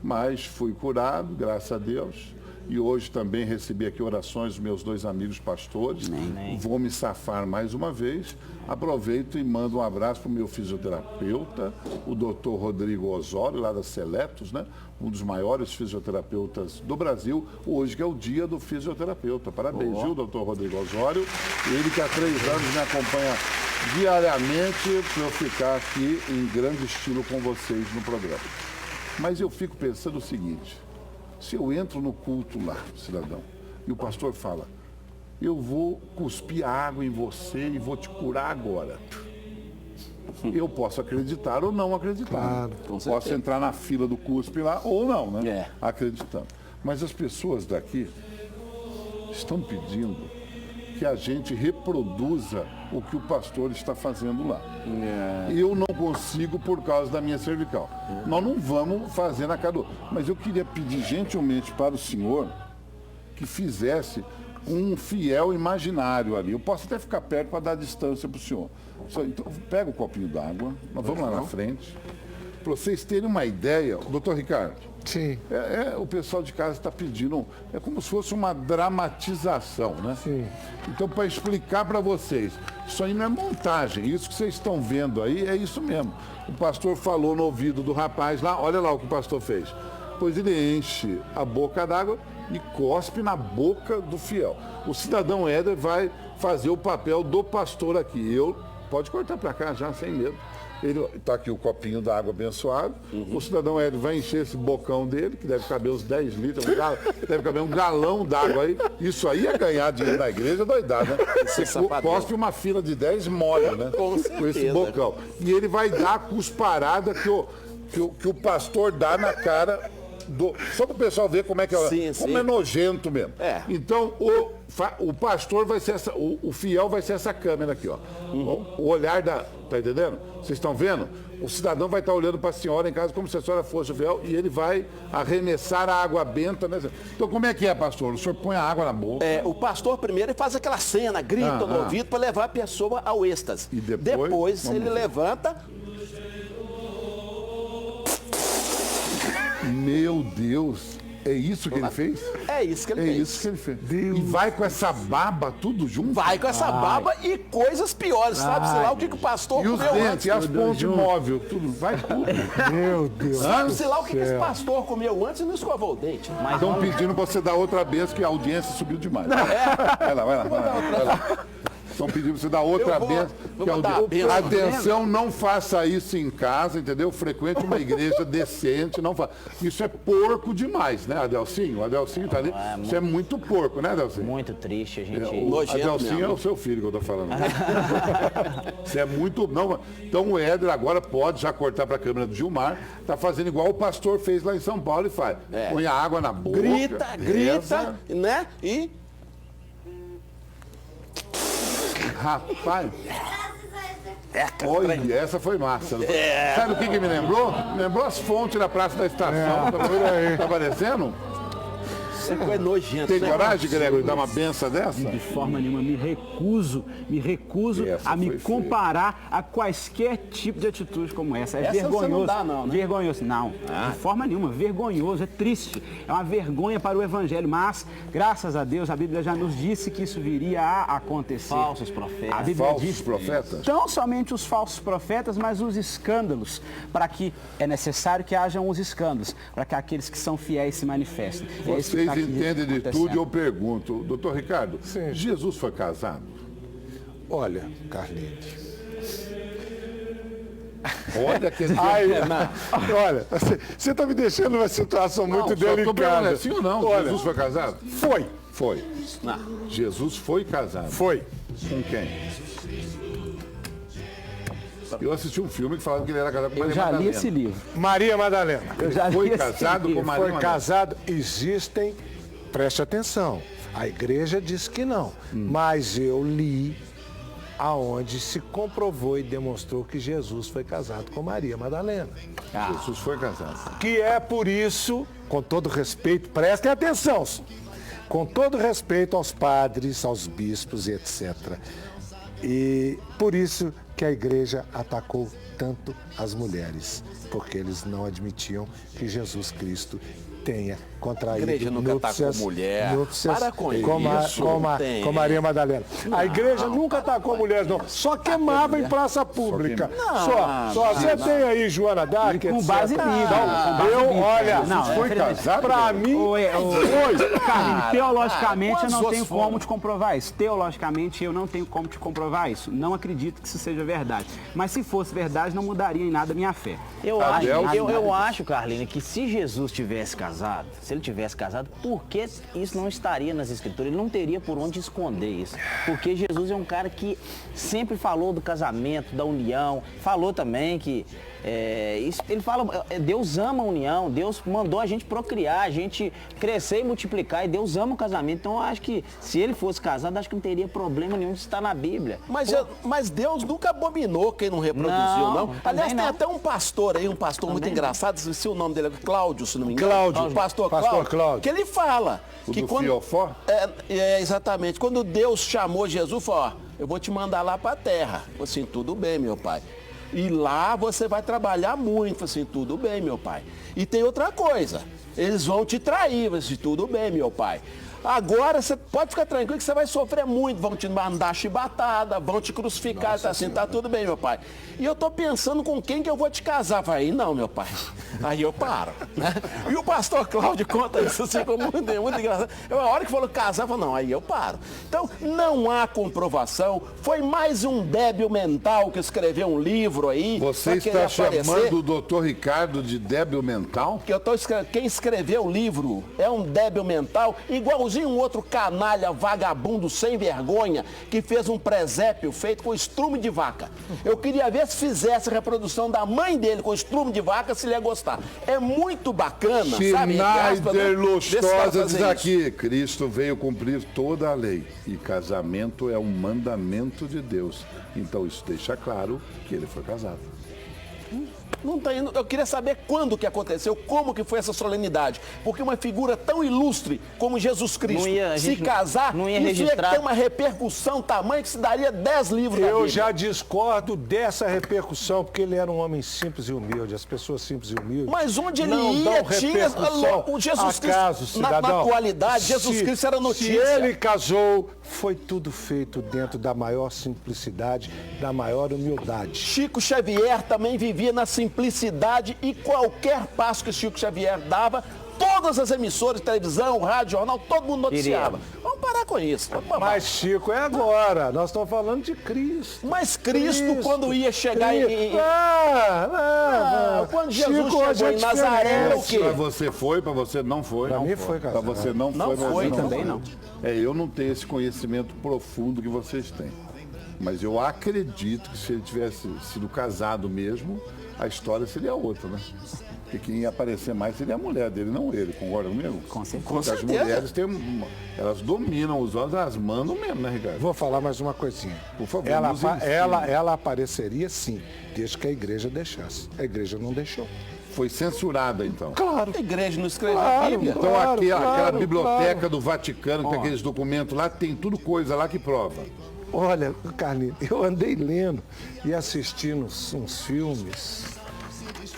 Mas fui curado, graças a Deus. E hoje também recebi aqui orações dos meus 2 amigos pastores. Amém. Vou me safar mais uma vez. Aproveito e mando um abraço para o meu fisioterapeuta, o doutor Rodrigo Osório, lá da Seletos, né? Um dos maiores fisioterapeutas do Brasil, hoje que é o dia do fisioterapeuta. Parabéns, viu, doutor Rodrigo Osório? Ele que há 3 anos me acompanha diariamente para eu ficar aqui em grande estilo com vocês no programa. Mas eu fico pensando o seguinte, se eu entro no culto lá, cidadão, e o pastor fala, eu vou cuspir água em você e vou te curar agora. Eu posso acreditar ou não acreditar. Claro, Posso entrar na fila do cuspe lá ou não, né? É. Acreditando. Mas as pessoas daqui estão pedindo que a gente reproduza o que o pastor está fazendo lá. Eu não consigo por causa da minha cervical. Nós não vamos fazer na cara do outro. Mas eu queria pedir gentilmente para o senhor que fizesse um fiel imaginário ali. Eu posso até ficar perto para dar distância para o senhor. Então, pega o copinho d'água, nós vamos lá na frente. Para vocês terem uma ideia, doutor Ricardo, Sim. o pessoal de casa está pedindo, é como se fosse uma dramatização, né? Sim. Então, para explicar para vocês, isso aí não é montagem, isso que vocês estão vendo aí é isso mesmo. O pastor falou no ouvido do rapaz lá, olha lá o que o pastor fez. Pois ele enche a boca d'água e cospe na boca do fiel. O cidadão Éder vai fazer o papel do pastor aqui. Pode cortar para cá já, sem medo. Ele está aqui o copinho da água abençoado. O cidadão Hélio vai encher esse bocão dele, que deve caber uns 10 litros, deve caber um galão d'água aí. Isso aí é ganhar dinheiro da igreja, doidado, né? Você cospe uma fila de 10 molhos, né? Com esse bocão. E ele vai dar a cusparada que o pastor dá na cara só para o pessoal ver como é que é nojento mesmo. Então, o pastor vai ser o fiel vai ser essa câmera aqui, ó. O olhar tá entendendo? Vocês estão vendo? O cidadão vai estar olhando para a senhora em casa como se a senhora fosse o fiel e ele vai arremessar a água benta, né? Então, como é que é, pastor? O senhor põe a água na boca. O pastor primeiro faz aquela cena, grita no ouvido para levar a pessoa ao êxtase. E depois ele levanta. Meu Deus, é isso que ele fez? É isso que ele fez. É isso que ele fez. Deus. E vai com essa baba tudo junto? Vai com essa baba e coisas piores, sabe? Sei lá o que o pastor e comeu os dentes, antes. E as pontes móveis, tudo, vai tudo. Meu Deus. Sabe, sei lá o que esse pastor comeu antes e não escovou o dente. Estão pedindo para você dar outra vez, que a audiência subiu demais. Vai lá. Estão pedindo para você dar outra benção. Atenção, não faça isso em casa, entendeu? Frequente uma igreja decente, não faça. Isso é porco demais, né, Adelcinho? O Adelcinho tá ali. Isso é muito porco, né, Adelcinho? Muito triste, a gente... Adelcinho é o seu filho que eu estou falando. Isso é muito... Não, então o Éder agora pode já cortar para a câmera do Gilmar, tá fazendo igual o pastor fez lá em São Paulo e faz. Põe a água na boca. Grita, né? E... Rapaz, olha, essa foi massa. Sabe o que me lembrou? Me lembrou as fontes da Praça da Estação. Tá aparecendo? Isso é coisa nojenta. Tem coragem, Gregório, de dar uma benção dessa? De forma nenhuma, me recuso a me comparar a quaisquer tipo de atitude como essa. É vergonhoso. Não dá, não, né? Vergonhoso. Não, de forma nenhuma, vergonhoso, é triste. É uma vergonha para o Evangelho, mas, graças a Deus, a Bíblia já nos disse que isso viria a acontecer. Falsos profetas. A Bíblia falsos diz, profetas? Não somente os falsos profetas, mas os escândalos, para que é necessário que hajam os escândalos, para que aqueles que são fiéis se manifestem. Vocês entendem de tudo e eu pergunto, doutor Ricardo, Sim. Jesus foi casado? Olha, Carlinhos. Olha que... Olha, você está me deixando numa situação muito delicada. É sim ou não? Olha, Jesus foi casado? Foi. Jesus foi casado. Foi. Com quem? Eu assisti um filme que falava que ele era casado com Maria Eu já Madalena. li esse livro. Maria Madalena. Eu já Foi li esse casado livro. com Maria Foi Madalena. casado, existem, preste atenção, a igreja diz que não, mas eu li aonde se comprovou e demonstrou que Jesus foi casado com Maria Madalena. Jesus foi casado. Que é por isso, com todo respeito, prestem atenção, com todo respeito aos padres, aos bispos e etc. E por isso que a igreja atacou tanto as mulheres, porque eles não admitiam que Jesus Cristo tenha contraído A igreja nunca atacou mulher. Para com isso. Com Maria Madalena. A igreja nunca atacou mulheres, não. Só queimava em praça pública. Só você tem aí Joana Dark, Com etc. base bíblica. Olha, Não, foi casado? Pra mim, Carlinhos, teologicamente eu não quantas tenho foram? como te comprovar isso. Teologicamente eu não tenho como te comprovar isso. Não acredito que isso seja verdade. Mas se fosse verdade, não mudaria em nada a minha fé. Eu Abel, acho, Carlina, que se Jesus tivesse casado, por que isso não estaria nas escrituras? Ele não teria por onde esconder isso. Porque Jesus é um cara que sempre falou do casamento, da união, falou também que ele fala, Deus ama a união, Deus mandou a gente procriar, a gente crescer e multiplicar, e Deus ama o casamento. Então eu acho que se ele fosse casado, acho que não teria problema nenhum de estar na Bíblia. Mas Deus nunca abominou quem não reproduziu, não. Aliás, tem até um pastor aí, muito engraçado, se o nome dele é Cláudio, se não me engano. Cláudio. Pastor Cláudio. Que ele fala que do quando... Fiofó? Exatamente. Quando Deus chamou Jesus, falou, ó, eu vou te mandar lá para a terra. Eu falei assim, tudo bem, meu pai. E lá você vai trabalhar muito. Eu falei assim, tudo bem, meu pai. E tem outra coisa, eles vão te trair. Eu falei assim, tudo bem, meu pai. Agora você pode ficar tranquilo que você vai sofrer muito. Vão te mandar chibatada, vão te crucificar, tá assim, tá tudo bem, meu pai. E eu tô pensando com quem que eu vou te casar. Vai, não, meu pai. Aí eu paro, né? E o pastor Cláudio conta isso assim como muito engraçado. A hora que falou casar, eu falo, não, aí eu paro. Então, não há comprovação. Foi mais um débil mental que escreveu um livro aí. Você está chamando o doutor Ricardo de débil mental? Que eu tô escrevendo, quem escreveu o livro é um débil mental, igualzinho um outro canalha, vagabundo, sem vergonha, que fez um presépio feito com estrume de vaca. Eu queria ver se fizesse a reprodução da mãe dele com estrume de vaca, se ele ia gostar. É muito bacana, sabe? Schneider Lustosa diz aqui, Cristo veio cumprir toda a lei e casamento é um mandamento de Deus. Então isso deixa claro que ele foi casado. Não tá indo. Eu queria saber quando que aconteceu, como que foi essa solenidade. Porque uma figura tão ilustre como Jesus Cristo, se casar, não ia isso registrar. ia ter uma repercussão tamanha que se daria 10 livros da Eu Bíblia. já discordo dessa repercussão, porque ele era um homem simples e humilde. As pessoas simples e humildes Mas onde ele não ia, dão tinha repercussão. o Jesus Acaso, Cristo. Na cidadão, atualidade, Jesus Cristo era notícia. Se ele casou, foi tudo feito dentro da maior simplicidade, da maior humildade. Chico Xavier também vivia na simplicidade e qualquer passo que Chico Xavier dava, todas as emissoras de televisão, rádio, jornal, todo mundo noticiava. Vamos parar com isso. Mas Chico, é agora. Nós estamos falando de Cristo. Mas Cristo, quando ia chegar quando Jesus Chico, hoje chegou é em Nazaré, era o diferente. quê? Para você foi, para você não foi. Pra mim foi Para casado. você não foi, Não pra você foi, também foi. não. Eu não tenho esse conhecimento profundo que vocês têm. Mas eu acredito que se ele tivesse sido casado mesmo, a história seria outra, né? Porque quem ia aparecer mais seria a mulher dele, não ele. Concorda comigo? Com certeza. Com Porque as certeza. mulheres elas dominam os homens, elas mandam mesmo, né, Ricardo? Vou falar mais uma coisinha. Por favor, ela, nos ensine. ela apareceria sim, desde que a igreja deixasse. A igreja não deixou. Foi censurada, então. Claro. A igreja não escreveu a Claro. Bíblia. Então Claro, aquela claro, biblioteca claro. do Vaticano, que tem aqueles documentos lá, tem tudo coisa lá que prova. Olha, Carlinhos, eu andei lendo e assistindo uns filmes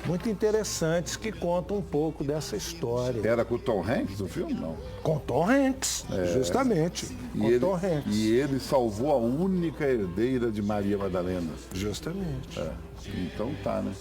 muito interessantes que contam um pouco dessa história. Era com o Tom Hanks o filme? Não. Com Tom Hanks, justamente. Com Tom Hanks. E ele salvou a única herdeira de Maria Madalena. Justamente. Então tá, né?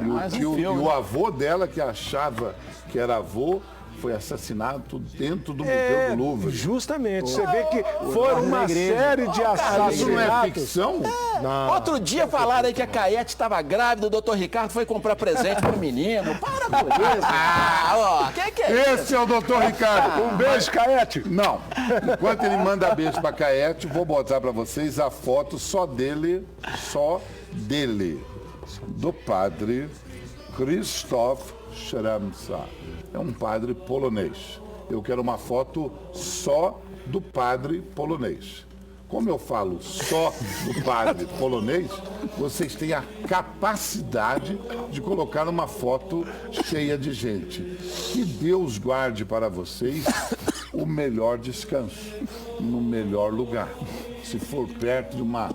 mais um E filme, o avô dela, que achava que era avô, foi assassinado dentro do Museu do Louvre. Justamente. Você vê que foram uma série de Isso não é assassinatos. ficção? Não. Outro dia falaram aí que a Caete estava grávida, o doutor Ricardo foi comprar presente pro menino. Para com isso. Que é isso? Esse é o doutor Ricardo. Um beijo, Caete. Não. Enquanto ele manda beijo pra Caete, vou botar pra vocês a foto só dele, do padre Krzysztof Szramsa. É um padre polonês. Eu quero uma foto só do padre polonês. Como eu falo só do padre polonês, vocês têm a capacidade de colocar uma foto cheia de gente. Que Deus guarde para vocês o melhor descanso, no melhor lugar. Se for perto de uma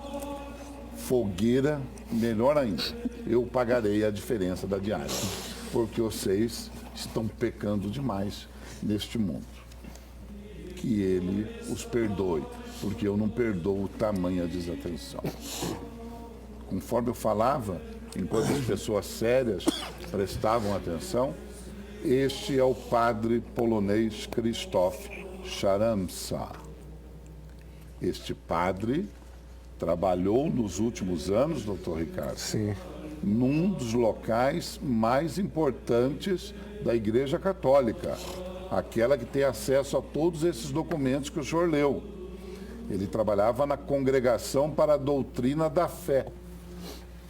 fogueira, melhor ainda. Eu pagarei a diferença da diária, porque vocês estão pecando demais neste mundo. Que ele os perdoe, porque eu não perdoo tamanha desatenção. Conforme eu falava, enquanto as pessoas sérias prestavam atenção, este é o padre polonês Krzysztof Szramsa. Este padre trabalhou nos últimos anos, doutor Ricardo, Sim. num dos locais mais importantes da Igreja Católica, aquela que tem acesso a todos esses documentos que o senhor leu. Ele trabalhava na Congregação para a Doutrina da Fé,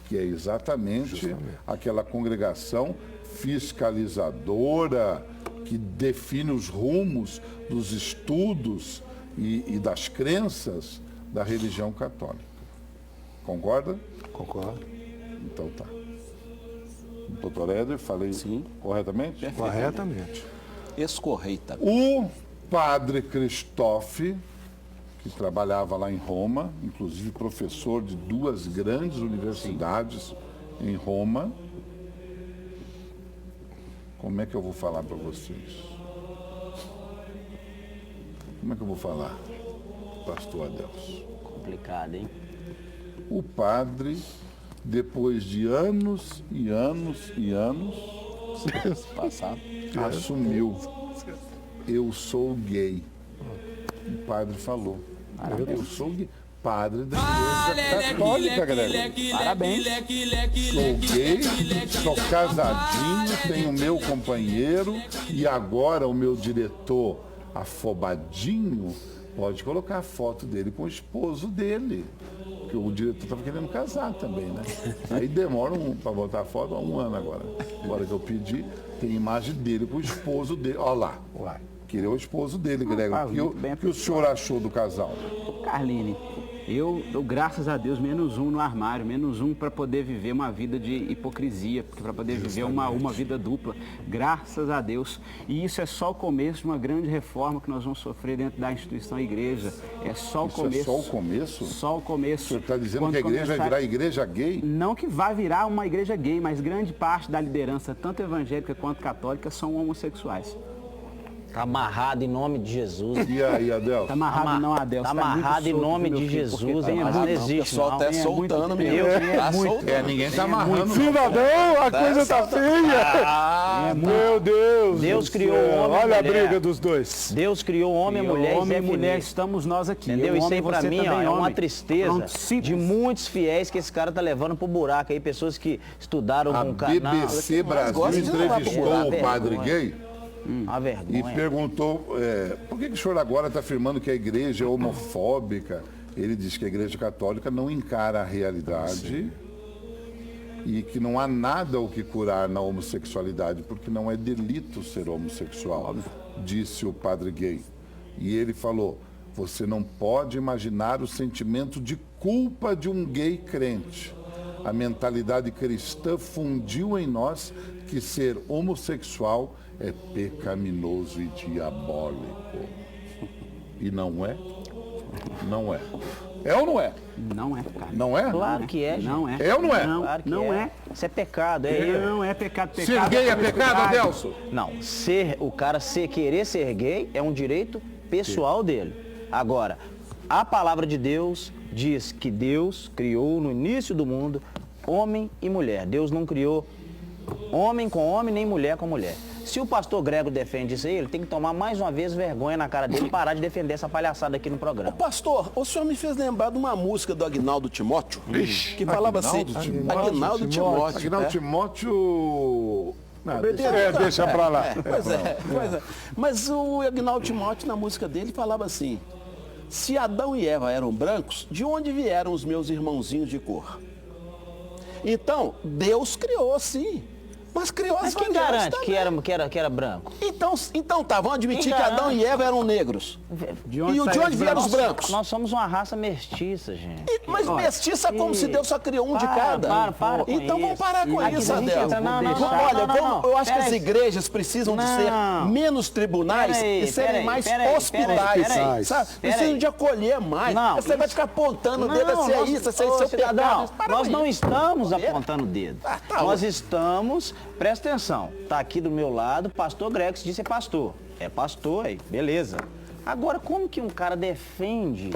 que é exatamente aquela congregação fiscalizadora que define os rumos dos estudos e das crenças da religião católica. Concorda? Concordo. Então tá. Doutor Éder, falei corretamente? Corretamente. Escorreita. O padre Krzysztof, que trabalhava lá em Roma, inclusive professor de 2 grandes universidades em Roma. Como é que eu vou falar para vocês? Como é que eu vou falar, pastor Adelso? Complicado, hein? O padre, depois de anos e anos e anos, Passado. assumiu, eu sou gay. O padre falou, eu sou gay. Padre da Igreja Católica, Gregório. Parabéns. Sou gay, sou casadinho, tenho meu companheiro e agora o meu diretor afobadinho pode colocar a foto dele com o esposo dele. Porque o diretor estava querendo casar também, né? Aí demora para botar a foto há 1 ano agora. Agora que eu pedi, tem imagem dele com o esposo dele. Olha lá. Uai. Que ele é o esposo dele, Gregório. muito bem O que o senhor achou do casal? Carline, eu, graças a Deus, menos um no armário, menos um para poder viver uma vida de hipocrisia, para poder viver uma vida dupla, graças a Deus. E isso é só o começo de uma grande reforma que nós vamos sofrer dentro da instituição igreja. É só o Isso começo. é só o começo? Só o começo. O senhor está dizendo Quando que a igreja vai começar- virar igreja gay? Não que vai virar uma igreja gay, mas grande parte da liderança, tanto evangélica quanto católica, são homossexuais. Tá amarrado em nome de Jesus. E aí, Adelso? Tá amarrado não, Adelso. Tá muito amarrado em solto, nome meu de filho, Jesus, porque hein? tá Mas não amarrado, existe, O pessoal não. tá É muito soltando tempo. mesmo. Tá soltando. É, ninguém tá amarrando. Cidadão, a coisa tá feia. Meu Deus. Deus do criou céu. o homem e Olha a mulher. briga dos dois. Deus criou homem e mulher Homem e Zé mulher, Felipe. estamos nós aqui. Entendeu? Eu, Isso homem, aí pra você mim ó, também, é uma homem. tristeza Pronto, simples. de muitos fiéis que esse cara tá levando pro buraco aí, pessoas que estudaram A com o cara. BBC Brasil gosta de levar pro entrevistou buraco. o padre Vergonha. gay Uma e vergonha. perguntou por que o senhor agora está afirmando que a igreja é homofóbica. Ele diz que a igreja católica não encara a realidade e que não há nada o que curar na homossexualidade, porque não é delito ser homossexual, disse o padre gay. E ele falou, você não pode imaginar o sentimento de culpa de um gay crente. A mentalidade cristã fundiu em nós que ser homossexual é pecaminoso e diabólico. E não é? Não é. É ou não é? Não é, cara. Não é? Claro que é, gente. Não é. É ou não é? Não, Claro que não é. Isso é pecado, é erro. Não é pecado. Ser Pecado gay é comer pecado, carne. Adelso? Não, o cara querer ser gay é um direito pessoal dele. Agora, a palavra de Deus diz que Deus criou no início do mundo homem e mulher. Deus não criou homem com homem, nem mulher com mulher. Se o pastor Grego defende isso aí, ele tem que tomar mais uma vez vergonha na cara dele e parar de defender essa palhaçada aqui no Ô, programa. pastor, o senhor me fez lembrar de uma música do Aguinaldo Timóteo, que falava assim, Aguinaldo Timóteo. Aguinaldo né? Timóteo... Não, Deixa pra lá. Pois é. Mas o Aguinaldo Timóteo, na música dele, falava assim, se Adão e Eva eram brancos, de onde vieram os meus irmãozinhos de cor? Então, Deus criou assim. Mas criou Mas as quem mulheres garante também. que era branco? Então tá, vamos admitir Quem que Adão garante? e Eva eram negros. De E onde de saíram onde vieram os brancos? Nós somos uma raça mestiça, gente. Mas mestiça como se Deus só criou um de cada. Para com Então vamos isso. parar com Aqui isso, a gente Adel. entra- não, não, Olha, não. eu acho que Pera as aí. igrejas precisam de ser Não. menos tribunais Pera aí, e serem pera aí, mais pera aí, hospitais. pera aí. Sabe? Pera Precisam aí. de acolher mais. Não, Você vai isso- ficar apontando o dedo, esse é isso, esse é ô, seu cidadão, pecado. Para nós com não isso. estamos Dedo. apontando o dedo. tá, Nós estamos, presta atenção, tá aqui do meu lado, pastor Grego, que disse é pastor. É pastor aí, beleza. Agora, como que um cara defende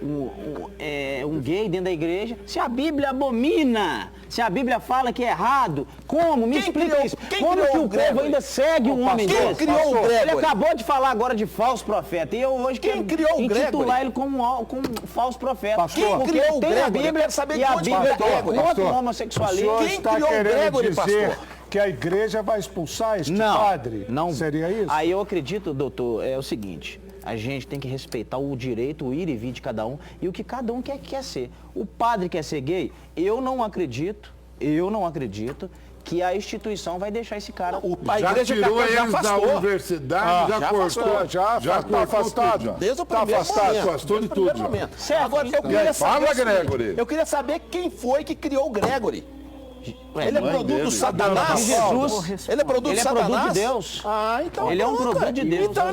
um gay dentro da igreja se a Bíblia abomina? Se a Bíblia fala que é errado? Como? Me Quem explica criou- isso. quem Como criou que o o povo Gregory? ainda segue um homem quem desse? criou o Ele Gregory? acabou de falar agora de falso profeta. E eu hoje Quem quero criou o intitular Gregory? ele como um falso profeta. Quem Porque criou o tem a Gregory? Eu Bíblia quero saber e de a onde Bíblia veio o é Gregory. contra o Pastor, o homossexualismo. senhor Quem está criou o querendo Gregory, dizer pastor? que a igreja vai expulsar este Não, padre? não. Seria isso? Aí eu acredito, doutor, é o seguinte, a gente tem que respeitar o direito, o ir e vir de cada um e o que cada um quer ser. O padre quer ser gay, eu não acredito que a instituição vai deixar esse cara... A Já igreja tirou católica já eles da afastou. universidade, já já cortou, afastou. Já tá afastado. tudo, já. Desde o Tá primeiro afastado, momento. afastou de Desde o primeiro tudo, já. momento. Certo. Agora, eu E aí, queria saber fala, o seguinte, Gregory. eu queria saber quem foi que criou o Gregory. Ele é mãe produto dele. do Satanás? De Jesus. Ele é produto Ele do é Satanás? produto de Deus. Ah, então Ele é um pronto. produto de Deus. Então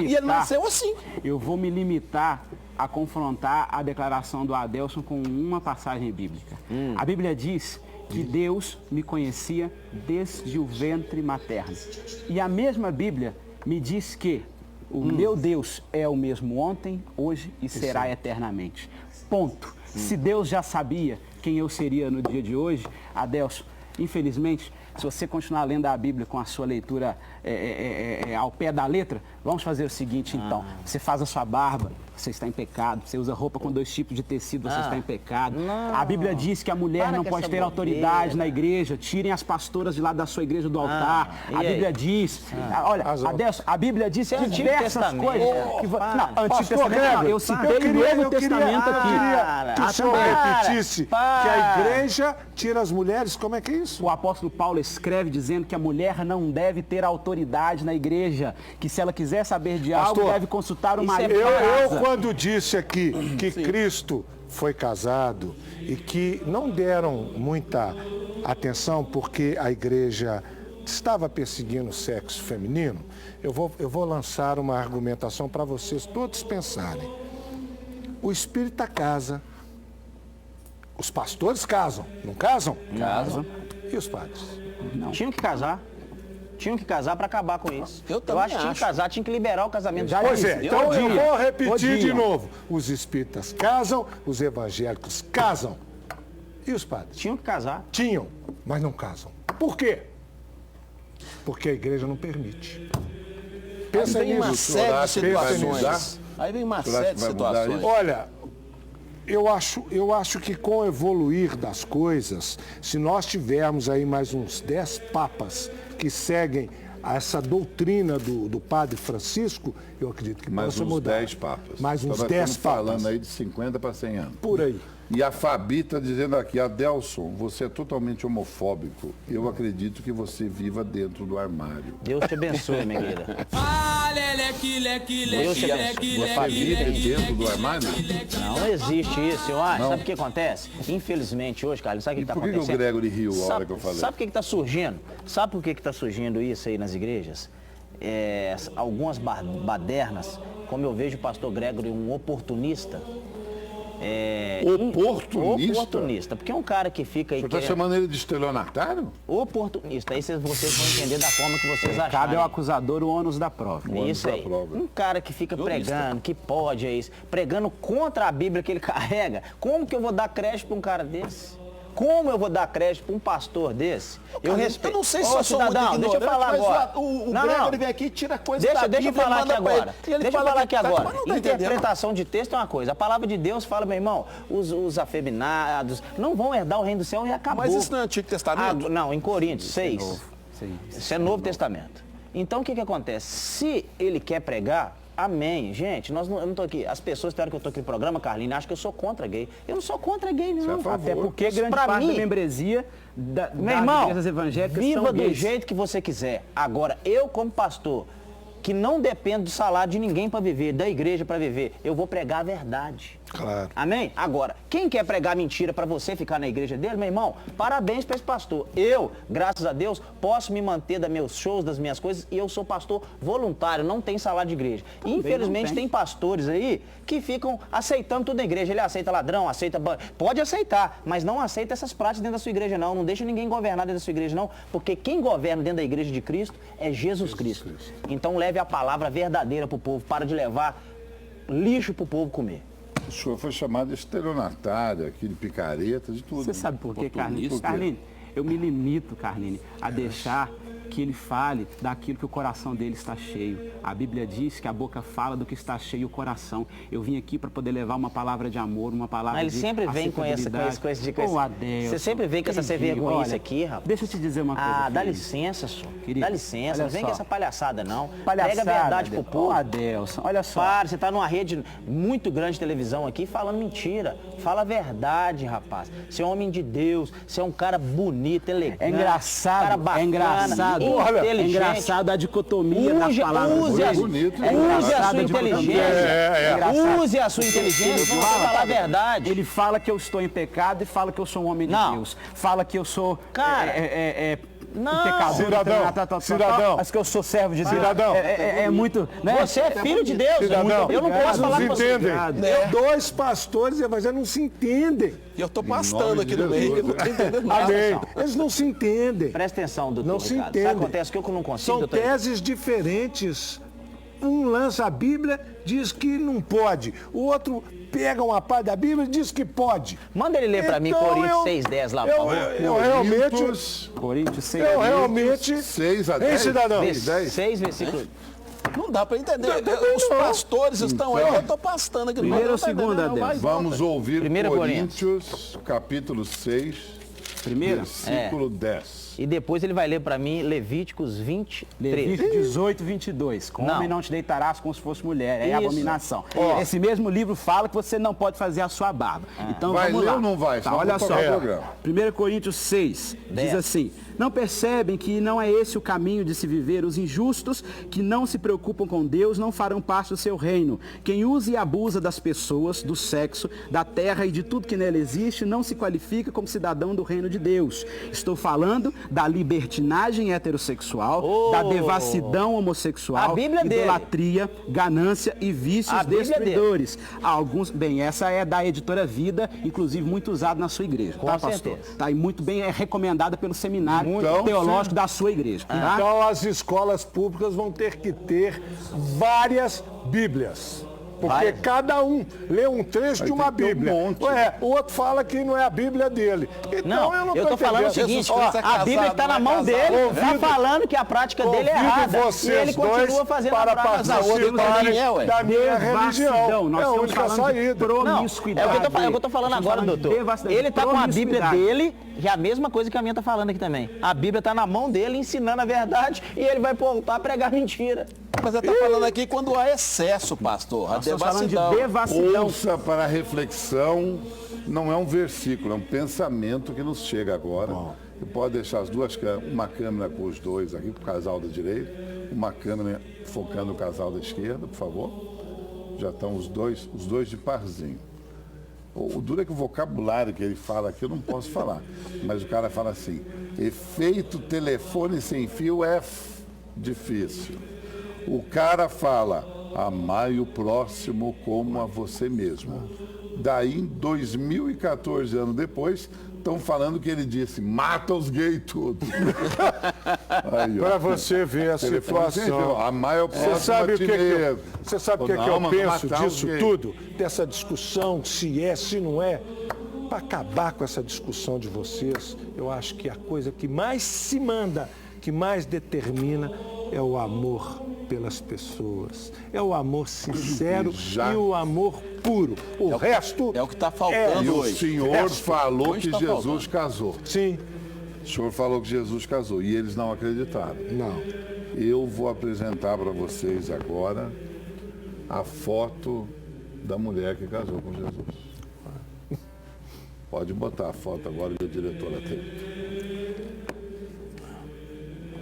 e ele nasceu assim. Eu vou me limitar a confrontar a declaração do Adelson com uma passagem bíblica. A Bíblia diz que Deus me conhecia desde o ventre materno. E a mesma Bíblia me diz que O meu Deus é o mesmo ontem, hoje e será eternamente. Ponto. Se Deus já sabia quem eu seria no dia de hoje, Adelson, infelizmente, se você continuar lendo a Bíblia com a sua leitura ao pé da letra, vamos fazer o seguinte, então. Você faz a sua barba, você está em pecado. Você usa roupa com 2 tipos de tecido, você está em pecado. Não. A Bíblia diz que a mulher não pode ter autoridade na igreja. Tirem as pastoras de lá da sua igreja do altar. A Bíblia diz... Olha, Adelson, a Bíblia diz diversas coisas. Não, Antigo Testamento não. Eu citei o Novo Testamento aqui. Eu queria que o senhor repetisse que a igreja tira as mulheres. Como é que é isso? O apóstolo Paulo escreve dizendo que a mulher não deve ter autoridade na igreja, que se ela quiser saber de algo, deve consultar o marido. Eu, quando disse aqui que Cristo foi casado e que não deram muita atenção porque a igreja estava perseguindo o sexo feminino, eu vou lançar uma argumentação para vocês todos pensarem. O espírita casa, os pastores casam, não casam? Casam. E os padres? Não. Tinham que casar. Tinham que casar para acabar com isso. Eu também acho que tinha que casar, tinha que liberar o casamento. Pois é, então eu vou repetir de novo. Os espíritas casam, os evangélicos casam. E os padres? Tinham que casar. Tinham, mas não casam. Por quê? Porque a igreja não permite. Pensa Aí vem uma nisso. série de acha que vai mudar? situações. Aí vem uma O senhor acha série que de vai mudar situações. isso? Olha, eu acho que com o evoluir das coisas, se nós tivermos aí mais uns 10 papas que seguem essa doutrina do padre Francisco, eu acredito que Mais possa uns mudar. 10 papas. Mais uns Nós 10 estamos papas. falando aí de 50 para 100 anos. Por aí. E a Fabi está dizendo aqui, Adelson, você é totalmente homofóbico. Eu acredito que você viva dentro do armário. Deus te abençoe, minha querida. Deus te abençoe. Você vive dentro do armário? Não existe isso, eu acho. Sabe o que acontece? Infelizmente hoje, Carlos, sabe o que está Por que acontecendo? o Gregory riu a hora que eu falei? Sabe o que está surgindo? Sabe por que está surgindo isso aí nas igrejas? Algumas badernas, como eu vejo o pastor Gregory, um oportunista. Oportunista? Oportunista, porque é um cara que fica aí... Você está chamando ele de estelionatário? Oportunista, aí vocês vão entender da forma que vocês acharem. Cabe ao acusador o ônus da prova. Isso aí. Um cara que fica pregando, que pode é isso, pregando contra a Bíblia que ele carrega. Como que eu vou dar crédito para um cara desse? Como eu vou dar crédito para um pastor desse? Eu respeito. Eu não sei se eu sou cidadão, muito deixa eu falar ignorante, agora. mas o Não, Gregory não. vem aqui e tira coisa da Deixa eu Bíblia, falar aqui manda pra ele. agora. E ele Deixa eu fala falar aqui que tá, agora. mas não tá entendendo. Interpretação de texto é uma coisa. A palavra de Deus fala, meu irmão, os afeminados não vão herdar o reino do céu e acabou. Mas isso não é Antigo Testamento? Não, em Coríntios 6. Isso é Novo Testamento. Então o que acontece? Se ele quer pregar, amém. Gente, eu não estou aqui. As pessoas que eu estou aqui no programa, Carlinhos, acham que eu sou contra gay. Eu não sou contra gay, não. Você é a favor. Até porque grande Pra parte mim, da membresia das irmão, igrejas evangélicas viva são do gays. jeito que você quiser. Agora, eu como pastor, que não dependo do salário de ninguém para viver, da igreja para viver, eu vou pregar a verdade. Claro. Amém? Agora, quem quer pregar mentira para você ficar na igreja dele, meu irmão, parabéns para esse pastor. Eu, graças a Deus, posso me manter dos meus shows, das minhas coisas, e eu sou pastor voluntário, não tem salário de igreja. Também Infelizmente, não tem pastores aí que ficam aceitando tudo na igreja. Ele aceita ladrão, aceita... Pode aceitar, mas não aceita essas práticas dentro da sua igreja, não. Não deixa ninguém governar dentro da sua igreja, não, porque quem governa dentro da igreja de Cristo é Jesus Cristo. Então, leve a palavra verdadeira para o povo, para de levar lixo para o povo comer. O senhor foi chamado de estelionatário, aqui de picareta, de tudo. Você sabe por quê, Carlinhos? Por quê? Carlinhos, eu me limito, Carlinhos, a deixar que ele fale daquilo que o coração dele está cheio. A Bíblia diz que a boca fala do que está cheio o coração. Eu vim aqui para poder levar uma palavra de amor, uma palavra Mas ele de sempre vem com essa Ô, Adelson, Você sempre vem com essa sem queridinho, vergonhice olha, aqui, rapaz. Deixa eu te dizer uma coisa. Ah, dá querido. licença, senhor. Querido, Dá licença, olha não vem só. com essa palhaçada, não. Palhaçada, Prega a verdade pro Adelson. povo. Ô, Adelson, olha só. Para, você está numa rede muito grande de televisão aqui falando mentira. Fala a verdade, rapaz. Você é um homem de Deus, você é um cara bonito, elegante. É engraçado, cara bacana, é engraçado. inteligente. É engraçado a dicotomia nas palavras use, dele. bonito. É use a engraçado sua dicotomia. inteligência. engraçado. Use a sua inteligência Ele para fala, falar a verdade. Ele fala que eu estou em pecado e fala que eu sou um homem de Não. Deus. Fala que eu sou Cara, um pecador. Cidadão. Mas que eu sou servo de Deus. Cidadão. É muito... Né? Você é filho de Deus. Cidadão, Eu não posso falar não com se você. entendem. Dois pastores evangélicos não se entendem. E eu tô Em nome pastando de aqui no Jesus. meio, eu não tô entendendo nada. Amém. Eles não se entendem. Presta atenção, doutor Não se Ricardo. entendem. Sabe o que acontece? Que eu não consigo, São doutor? teses diferentes. um lança a Bíblia, diz que não pode. O outro pega uma parte da Bíblia e diz que pode. Manda ele ler pra mim Então, Coríntios eu- 6:10 lá, por favor. Eu realmente... Coríntios 6. Eu realmente... 6 a Hein, 10? cidadão? 6 versículos. Não dá para entender. também Os não. pastores estão aí, Então, eu estou pastando aqui. primeiro Não ou tá segundo, entendendo, Adeus? vai, Vamos ouvir 1 Coríntios, capítulo 6, Primeira? versículo 10. E depois ele vai ler pra mim Levíticos 23. Levítico 18, 22. Com Não. homem não te deitarás como se fosse mulher. É Isso. abominação. Ó. Esse mesmo livro fala que você não pode fazer a sua barba. Então Vai vamos ler lá. ou não vai? Tá, Senão olha eu vou só. tocar o programa. 1 Coríntios 6 diz 10. assim: não percebem que não é esse o caminho de se viver? Os injustos que não se preocupam com Deus não farão parte do seu reino. Quem usa e abusa das pessoas, do sexo, da terra e de tudo que nela existe não se qualifica como cidadão do reino de Deus. Estou falando da libertinagem heterossexual, da devassidão homossexual, A Bíblia dele. idolatria, ganância e vícios A Bíblia destruidores. Alguns, bem, essa é da editora Vida, inclusive muito usada na sua igreja, Com tá, pastor? certeza. Tá, e muito bem, é recomendada pelo seminário Então, teológico da sua igreja, tá? Então as escolas públicas vão ter que ter várias Bíblias. Porque Várias. cada um lê um trecho Aí de uma tem que ter um Bíblia. monte. O outro fala que não é a Bíblia dele. Então Não, eu não eu tô falando o entendendo. seguinte, Jesus Cristo é a Bíblia casado, está na não é mão casado. dele, tá Convido- falando que a prática dele é Convido errada. E vocês ele continua dois fazendo para a prática. participarem é, ué. da minha religião. Devassidão, nós É a estamos única falando de saída. Não, é promiscuidade. o que eu tô falando Nós estamos agora, falando de doutor. devassidão, Ele tá com a Bíblia promiscuidade. dele, que é a mesma coisa que a minha tá falando aqui também. A Bíblia tá na mão dele, ensinando a verdade, e ele vai voltar a pregar mentira. Mas você está falando aqui quando há excesso, pastor. A Nós estamos falando de devassidão. devassidão. Ouça para a reflexão, não é um versículo, é um pensamento que nos chega agora. E pode deixar as duas câmeras, uma câmera com os dois aqui, para o casal da direita, uma câmera focando o casal da esquerda, por favor. Já estão os dois de parzinho. O duro é que o vocabulário que ele fala aqui eu não posso falar. Mas o cara fala assim, efeito telefone sem fio é difícil. O cara fala, amai o próximo como a você mesmo. Daí, em 2014, anos depois, estão falando que ele disse, mata os gays tudo. Aí, ó. Para você ver a Telefone sem fio, situação. amai o próximo Você sabe o que, atineiro. você sabe o que, Não, que eu mas penso matar os disso gays. tudo? Dessa discussão, se é, se não é. Para acabar com essa discussão de vocês, eu acho que a coisa que mais se manda, que mais determina, é o amor pelas pessoas. É o amor sincero Já. e o amor puro. O resto É o que está E faltando o hoje. senhor falou Hoje que tá Jesus faltando. casou. Sim. O senhor falou que Jesus casou e eles não acreditaram. Não. Eu vou apresentar para vocês agora a foto da mulher que casou com Jesus. Pode botar a foto agora que a diretora tem.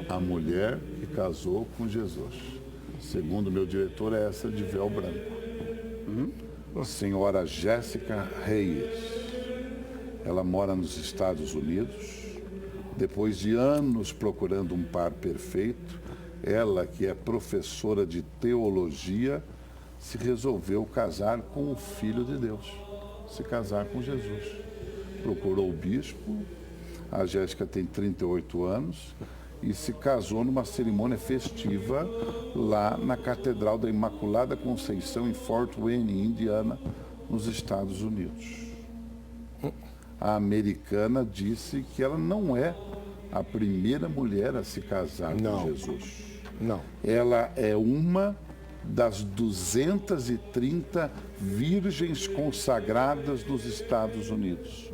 A mulher que casou com Jesus. Segundo meu diretor, é essa de véu branco. A senhora Jéssica Reyes. Ela mora nos Estados Unidos. Depois de anos procurando um par perfeito, ela, que é professora de teologia, se resolveu casar com o Filho de Deus, se casar com Jesus. Procurou o bispo, a Jéssica tem 38 anos, e se casou numa cerimônia festiva lá na Catedral da Imaculada Conceição, em Fort Wayne, Indiana, nos Estados Unidos. A americana disse que ela não é a primeira mulher a se casar Não. com Jesus. Não. Ela é uma das 230 virgens consagradas dos Estados Unidos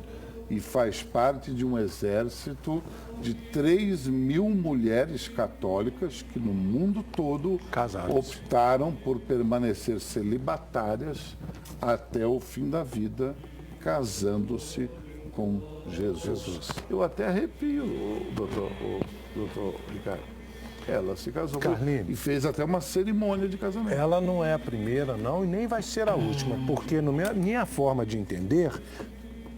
e faz parte de um exército de 3.000 mulheres católicas que no mundo todo Casadas. optaram por permanecer celibatárias até o fim da vida, casando-se com Jesus. Eu até arrepio, doutor Ricardo. Ela se casou Carline. e fez até uma cerimônia de casamento. Ela não é a primeira, não, e nem vai ser a última, porque na minha forma de entender,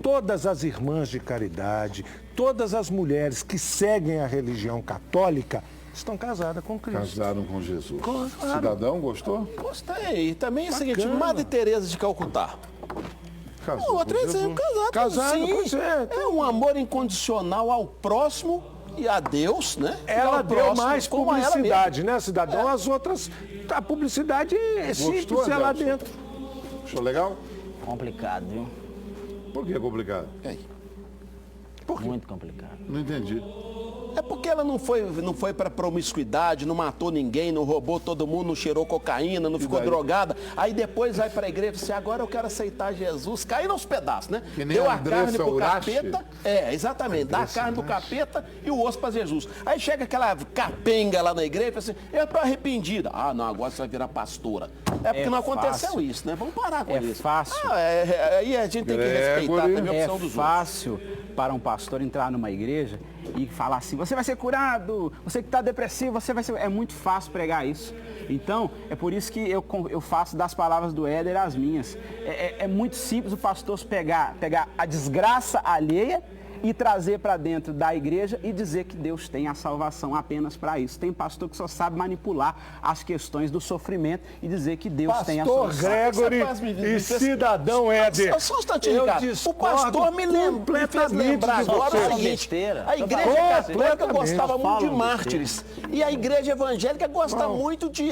todas as irmãs de caridade, todas as mulheres que seguem a religião católica estão casadas com Cristo. Casaram com Jesus. Claro. Cidadão, gostou? Gostei. Também é o seguinte, Bacana. Madre Teresa de Calcutá. Casou Outra com exemplo, Jesus. casado. Casado, sim. pois é. É um amor incondicional ao próximo e a Deus, né? e Ela ao deu próximo mais como a ela publicidade, né, cidadão? As outras, a publicidade é simples, é lá Adelson? dentro. Achou legal? Complicado, viu? Por que é complicado? mesma. Muito complicado. Não entendi. É porque ela não foi para promiscuidade, não matou ninguém, não roubou todo mundo, não cheirou cocaína, não ficou daí? drogada. Aí depois vai para a igreja e diz assim, agora eu quero aceitar Jesus. Caiu aos pedaços, né? Que nem Deu a a carne Andressa pro Urashi. capeta. É, exatamente. Dá a carne pro capeta e o osso para Jesus. Aí chega aquela capenga lá na igreja e fala assim, eu tô arrependida. Ah, não, agora você vai virar pastora. É porque não aconteceu fácil. isso, né? Vamos parar com É isso. fácil. Aí a gente tem que respeitar também a É opção dos outros. fácil para um pastor entrar numa igreja e falar assim, você vai ser curado, você que está depressivo, você vai ser... É muito fácil pregar isso. Então, é por isso que eu faço das palavras do Éder as minhas. É muito simples o pastor pegar a desgraça alheia e trazer para dentro da igreja e dizer que Deus tem a salvação apenas para isso. Tem pastor que só sabe manipular as questões do sofrimento e dizer que Deus tem a Pastor solução. Gregory e cidadão Éder. Só um instantinho, Eu cara. O discordo pastor me fez lembrar de agora você. o seguinte, Besteira. a igreja Completamente. católica gostava muito de Falam mártires. E a igreja evangélica gosta muito de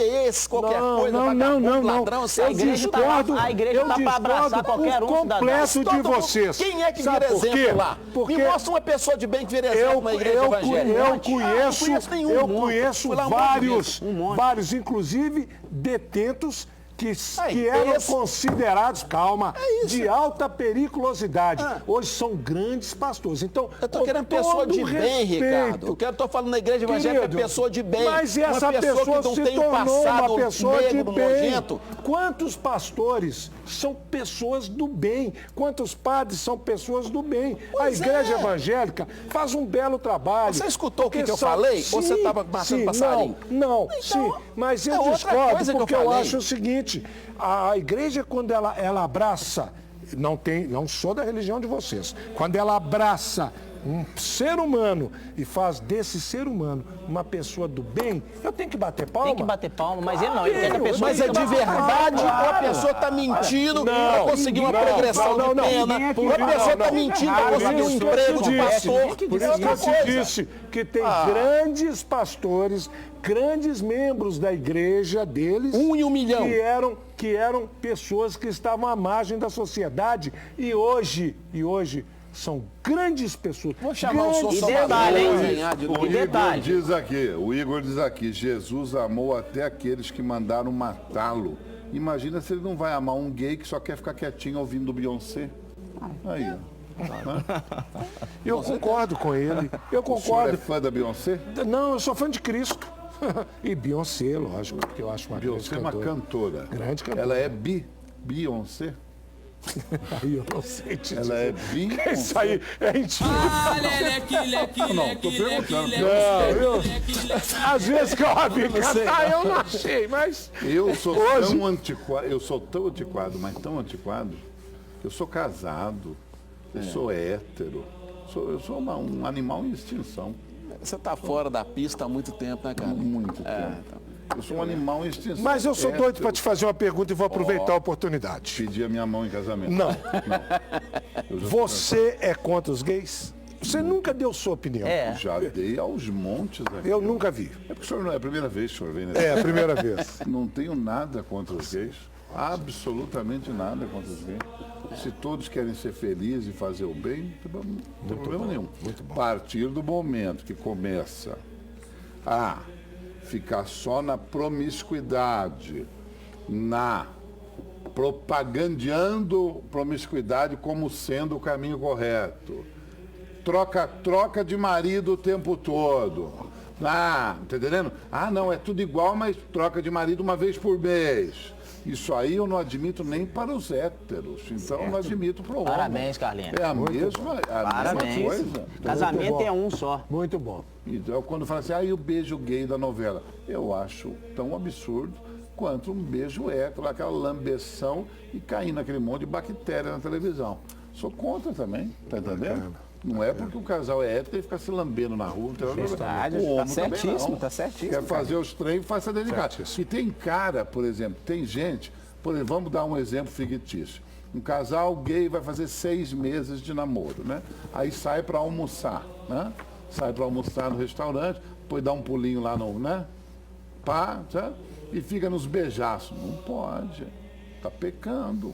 qualquer Não, coisa, não, vagabundo, não, não. ladrão, Eu assassino. discordo, a igreja eu tá pra abraçar discordo qualquer um, por cidadão. completo de Todo mundo- vocês. Quem é que Sabe vira por quê? exemplo lá? Porque Me mostra uma pessoa de bem que vira exemplo numa igreja evangélica. eu Não conheço nenhum. eu Monte. conheço Pelo amor de vários, Deus. vários, inclusive detentos que Aí, eram esse- considerados, calma, É isso. de alta periculosidade. Ah. Hoje são grandes pastores. Então, Eu tô com querendo pessoa todo de bem, respeito, Ricardo. Eu tô falando na igreja evangélica, querido, pessoa de bem. Mas essa uma pessoa pessoa que não se tem um tornou passado uma pessoa de negro, bem. nojento. Quantos pastores são pessoas do bem? Quantos padres são pessoas do bem? Pois a igreja é. evangélica faz um belo trabalho. Você escutou o que Porque eu falei? Ou você estava matando passarinho? Não, Então, sim. Mas é eu outra discordo coisa que eu porque eu falei. acho o seguinte, a igreja quando ela abraça, não sou da religião de vocês, quando ela abraça um ser humano e faz desse ser humano uma pessoa do bem, eu tenho que bater palma? Tem que bater palma, mas ele não, ele quer que a pessoa... Mas é de verdade ou a pessoa está mentindo para conseguir uma progressão de pena? Ou a pessoa está mentindo para conseguir um emprego de pastor? Por É isso que outra eu te coisa. disse que tem grandes pastores, grandes membros da igreja deles. 1 em 1 milhão. Que eram pessoas que estavam à margem da sociedade e hoje são grandes pessoas. Vou chamar o grandes São E detalhe, hein? de O novo. Igor diz aqui, Jesus amou até aqueles que mandaram matá-lo. Imagina se ele não vai amar um gay que só quer ficar quietinho ouvindo Beyoncé. Aí, ó. Eu concordo com ele. Eu O senhor é concordo. fã da Beyoncé? Não, eu sou fã de Cristo. E Beyoncé, lógico, porque eu acho uma grande Beyoncé é uma cantora. Grande cantora. Ela é Beyoncé? Aí eu não sei te Ela é dizer. Isso aí é intimidade. Não, tô perguntando. Às vezes que eu vi cantar, eu não achei, mas... Eu sou Hoje- tão antiquado, mas tão antiquado. Eu sou casado, eu sou hétero, eu sou um animal em extinção. Você está fora da pista há muito tempo, né, cara? Muito tempo. Eu sou um animal em extinção. Mas eu sou Hétero. doido para te fazer uma pergunta e vou aproveitar a oportunidade. Pedir a minha mão em casamento. Não. Eu já, Você é contra os gays? Você nunca deu sua opinião. É. já dei aos montes aqui. Eu nunca vi. É porque o senhor não é a primeira vez que o senhor vem nesse. É a primeira vez. Não tenho nada contra os gays. Absolutamente nada contra os gays. Se todos querem ser felizes e fazer o bem, não tem problema nenhum. A partir do momento que começa a ficar só na promiscuidade, propagandeando promiscuidade como sendo o caminho correto, troca de marido o tempo todo. Tá entendendo? Não, é tudo igual, mas troca de marido uma vez por mês. Isso aí eu não admito nem para os héteros. Então eu não admito para o homem. Parabéns, Carlinhos. É a mesma Parabéns. coisa. Casamento é um só. Muito bom. Então, quando fala assim, e o beijo gay da novela? Eu acho tão absurdo quanto um beijo hétero, aquela lambeção e cair naquele monte de bactéria na televisão. Sou contra também, tá entendendo? Não é porque o casal é hétero e fica se lambendo na rua. Não tem nada a ver. Verdade, O tá homem também certíssimo, não. tá certíssimo, Quer cara. fazer os treinos, faça dentro de casa. E tem cara, por exemplo, tem gente, por exemplo, vamos dar um exemplo fictício. Um casal gay vai fazer 6 meses de namoro, né? Aí sai para almoçar, né? sai para almoçar no restaurante, depois dá um pulinho lá no, né? Pá, sabe? E fica nos beijaços. Não pode. Está pecando.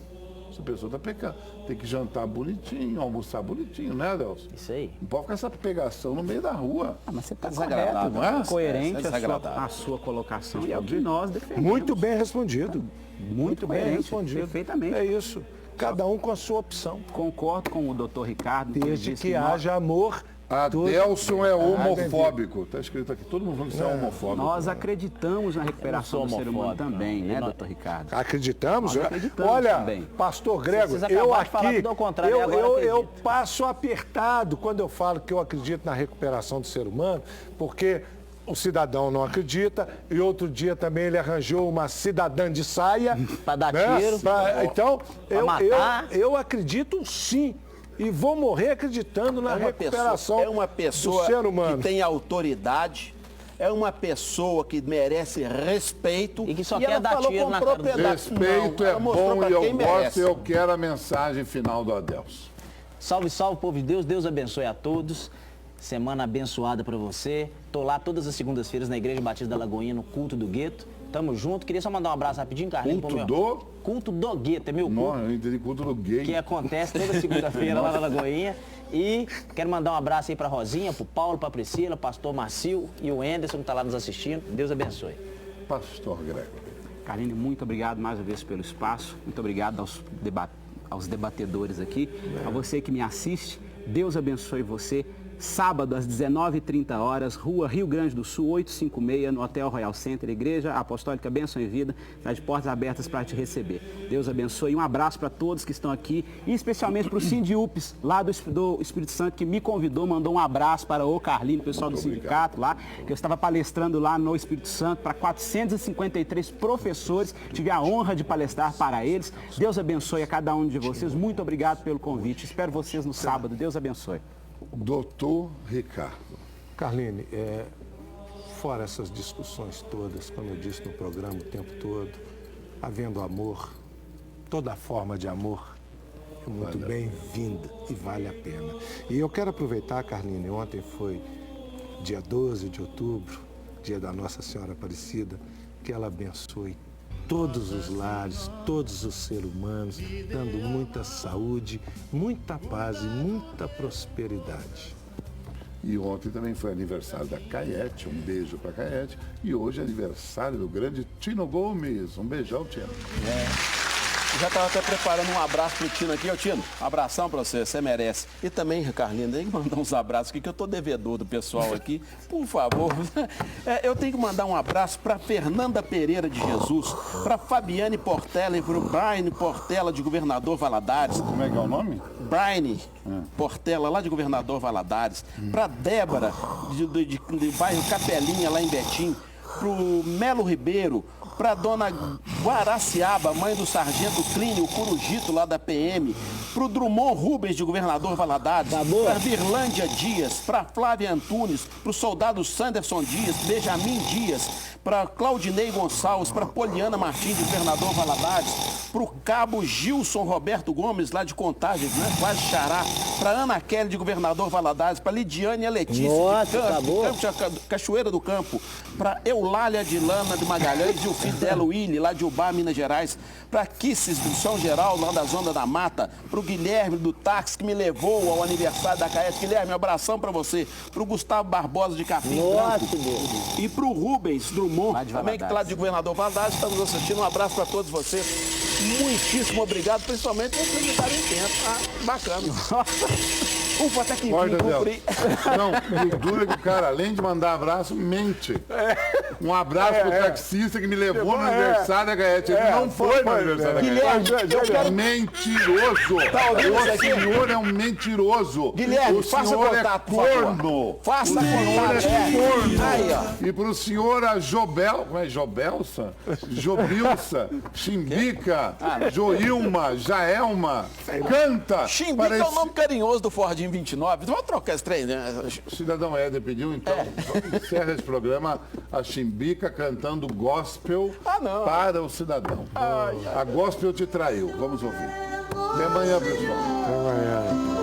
Essa pessoa está pecando. Tem que jantar bonitinho, almoçar bonitinho, né, Adelson? Isso aí. Não pode ficar essa pegação no meio da rua. Mas você está desagradável, correto, não é? coerente É a desagradável. sua colocação e é o que nós defendemos. Muito bem respondido. Muito bem coerente, respondido. perfeitamente. É isso. Cada um com a sua opção. Concordo com o doutor Ricardo. ele Desde disse que haja amor. Adelson é homofóbico. Está escrito aqui, todo mundo falando que você é homofóbico. Nós acreditamos na recuperação do ser humano homofóbico, também, não. né, E nós- doutor Ricardo? Acreditamos? Nós acreditamos Olha, também. pastor Grego, Vocês eu acabaram de falar aqui, tudo ao contrário, e agora eu acredito. passo apertado quando eu falo que eu acredito na recuperação do ser humano, porque o cidadão não acredita e outro dia também ele arranjou uma cidadã de saia. Pra dar né? tiro. Então, matar. eu acredito sim. E vou morrer acreditando na recuperação é uma pessoa do ser humano. que tem autoridade, é uma pessoa que merece respeito. E que só ela quer dar falou tiro com na cara dos propriedade. Respeito Não, ela é mostrou bom pra e eu quem gosto merece. e eu quero a mensagem final do Adelson. Salve, salve, povo de Deus. Deus abençoe a todos. Semana abençoada para você. Tô lá todas as segundas-feiras na Igreja Batista da Lagoinha, no culto do Gueto. Tamo junto. Queria só mandar um abraço rapidinho, Carlinhos. Culto pro do? Culto do Gueto, é meu culto. Não, eu entendi culto do gay. Que acontece toda segunda-feira lá na Lagoinha. E quero mandar um abraço aí pra Rosinha, pro Paulo, pra Priscila, pastor Marcio e o Anderson que tá lá nos assistindo. Deus abençoe. Pastor Grego. Carline, muito obrigado mais uma vez pelo espaço. Muito obrigado aos debatedores aqui. A você que me assiste, Deus abençoe você. Sábado, às 19h30, Rua Rio Grande do Sul, 856, no Hotel Royal Center, Igreja Apostólica Bênção e Vida, está de portas abertas para te receber. Deus abençoe. Um abraço para todos que estão aqui, e especialmente para o Sindiups, lá do Espírito Santo, que me convidou, mandou um abraço para o Carlinho, pessoal do sindicato lá, que eu estava palestrando lá no Espírito Santo para 453 professores. Tive a honra de palestrar para eles. Deus abençoe a cada um de vocês. Muito obrigado pelo convite. Espero vocês no sábado. Deus abençoe. Doutor Ricardo. Carline, fora essas discussões todas, como eu disse no programa o tempo todo, havendo amor, toda forma de amor é muito bem-vinda e vale a pena. E eu quero aproveitar, Carline, ontem foi dia 12 de outubro, dia da Nossa Senhora Aparecida, que ela abençoe todos os lares, todos os seres humanos, dando muita saúde, muita paz e muita prosperidade. E ontem também foi aniversário da Caete, um beijo para Caete. E hoje é aniversário do grande Tino Gomes. Um beijão, Tino. Eu já estava até preparando um abraço pro Tino aqui. Ô, Tino, abração para você, você merece. E também, Carlinhos, tem que mandar uns abraços aqui, que eu tô devedor do pessoal aqui. Por favor. Eu tenho que mandar um abraço para Fernanda Pereira de Jesus, para Fabiane Portela e para o Brian Portela, de Governador Valadares. Como é que é o nome? Brian Portela, lá de Governador Valadares. Para Débora, de bairro Capelinha, lá em Betim. Para o Melo Ribeiro, para a dona Guaraciaba, mãe do sargento Clínio, o Curujito, lá da PM, para o Drummond Rubens, de Governador Valadares, para Virlândia Dias, para Flávia Antunes, para o soldado Sanderson Dias, Benjamin Dias, para Claudinei Gonçalves, para Poliana Martins, de Governador Valadares, para o cabo Gilson Roberto Gomes, lá de Contagem, né? Quase Xará, para Ana Kelly, de Governador Valadares, para Lidiane e Letícia, de Cachoeira do Campo, para Eulália de Lana de Magalhães e o filho dela, Willy, lá de Ubá, Minas Gerais, para Kisses do São Geraldo, lá da Zona da Mata, para o Guilherme do táxi que me levou ao aniversário da Caete. Guilherme, um abração para você, para o Gustavo Barbosa de Capim Branco e para o Rubens Drummond, também que está lá de Governador Valadares, estamos assistindo. Um abraço para todos vocês. Muitíssimo obrigado, principalmente por vocês estarem tempo. Bacana. Ufa, até que enfim, cumpri. Não, o duro é que o cara, além de mandar abraço, mente. Um abraço pro taxista que me levou no aniversário da Caete. Ele não foi no aniversário da Guilherme, eu quero... Mentiroso. Tá ouvindo isso O aqui? senhor é um mentiroso. Guilherme, o faça senhor contato, é por favor. corno. Faça o senhor contato. é corno. Aí, ó. E pro senhor a Jobel... Como é Jobelsa? Jobilsa, Chimbica, Joilma, Jaelma, canta. Chimbica é o nome carinhoso do Fordinho 29. Vamos trocar esse trem, né? O cidadão Éder pediu, então, encerra esse programa, a Chimbica cantando gospel para o cidadão. A gospel te traiu. Vamos ouvir. Até amanhã, pessoal. Até amanhã.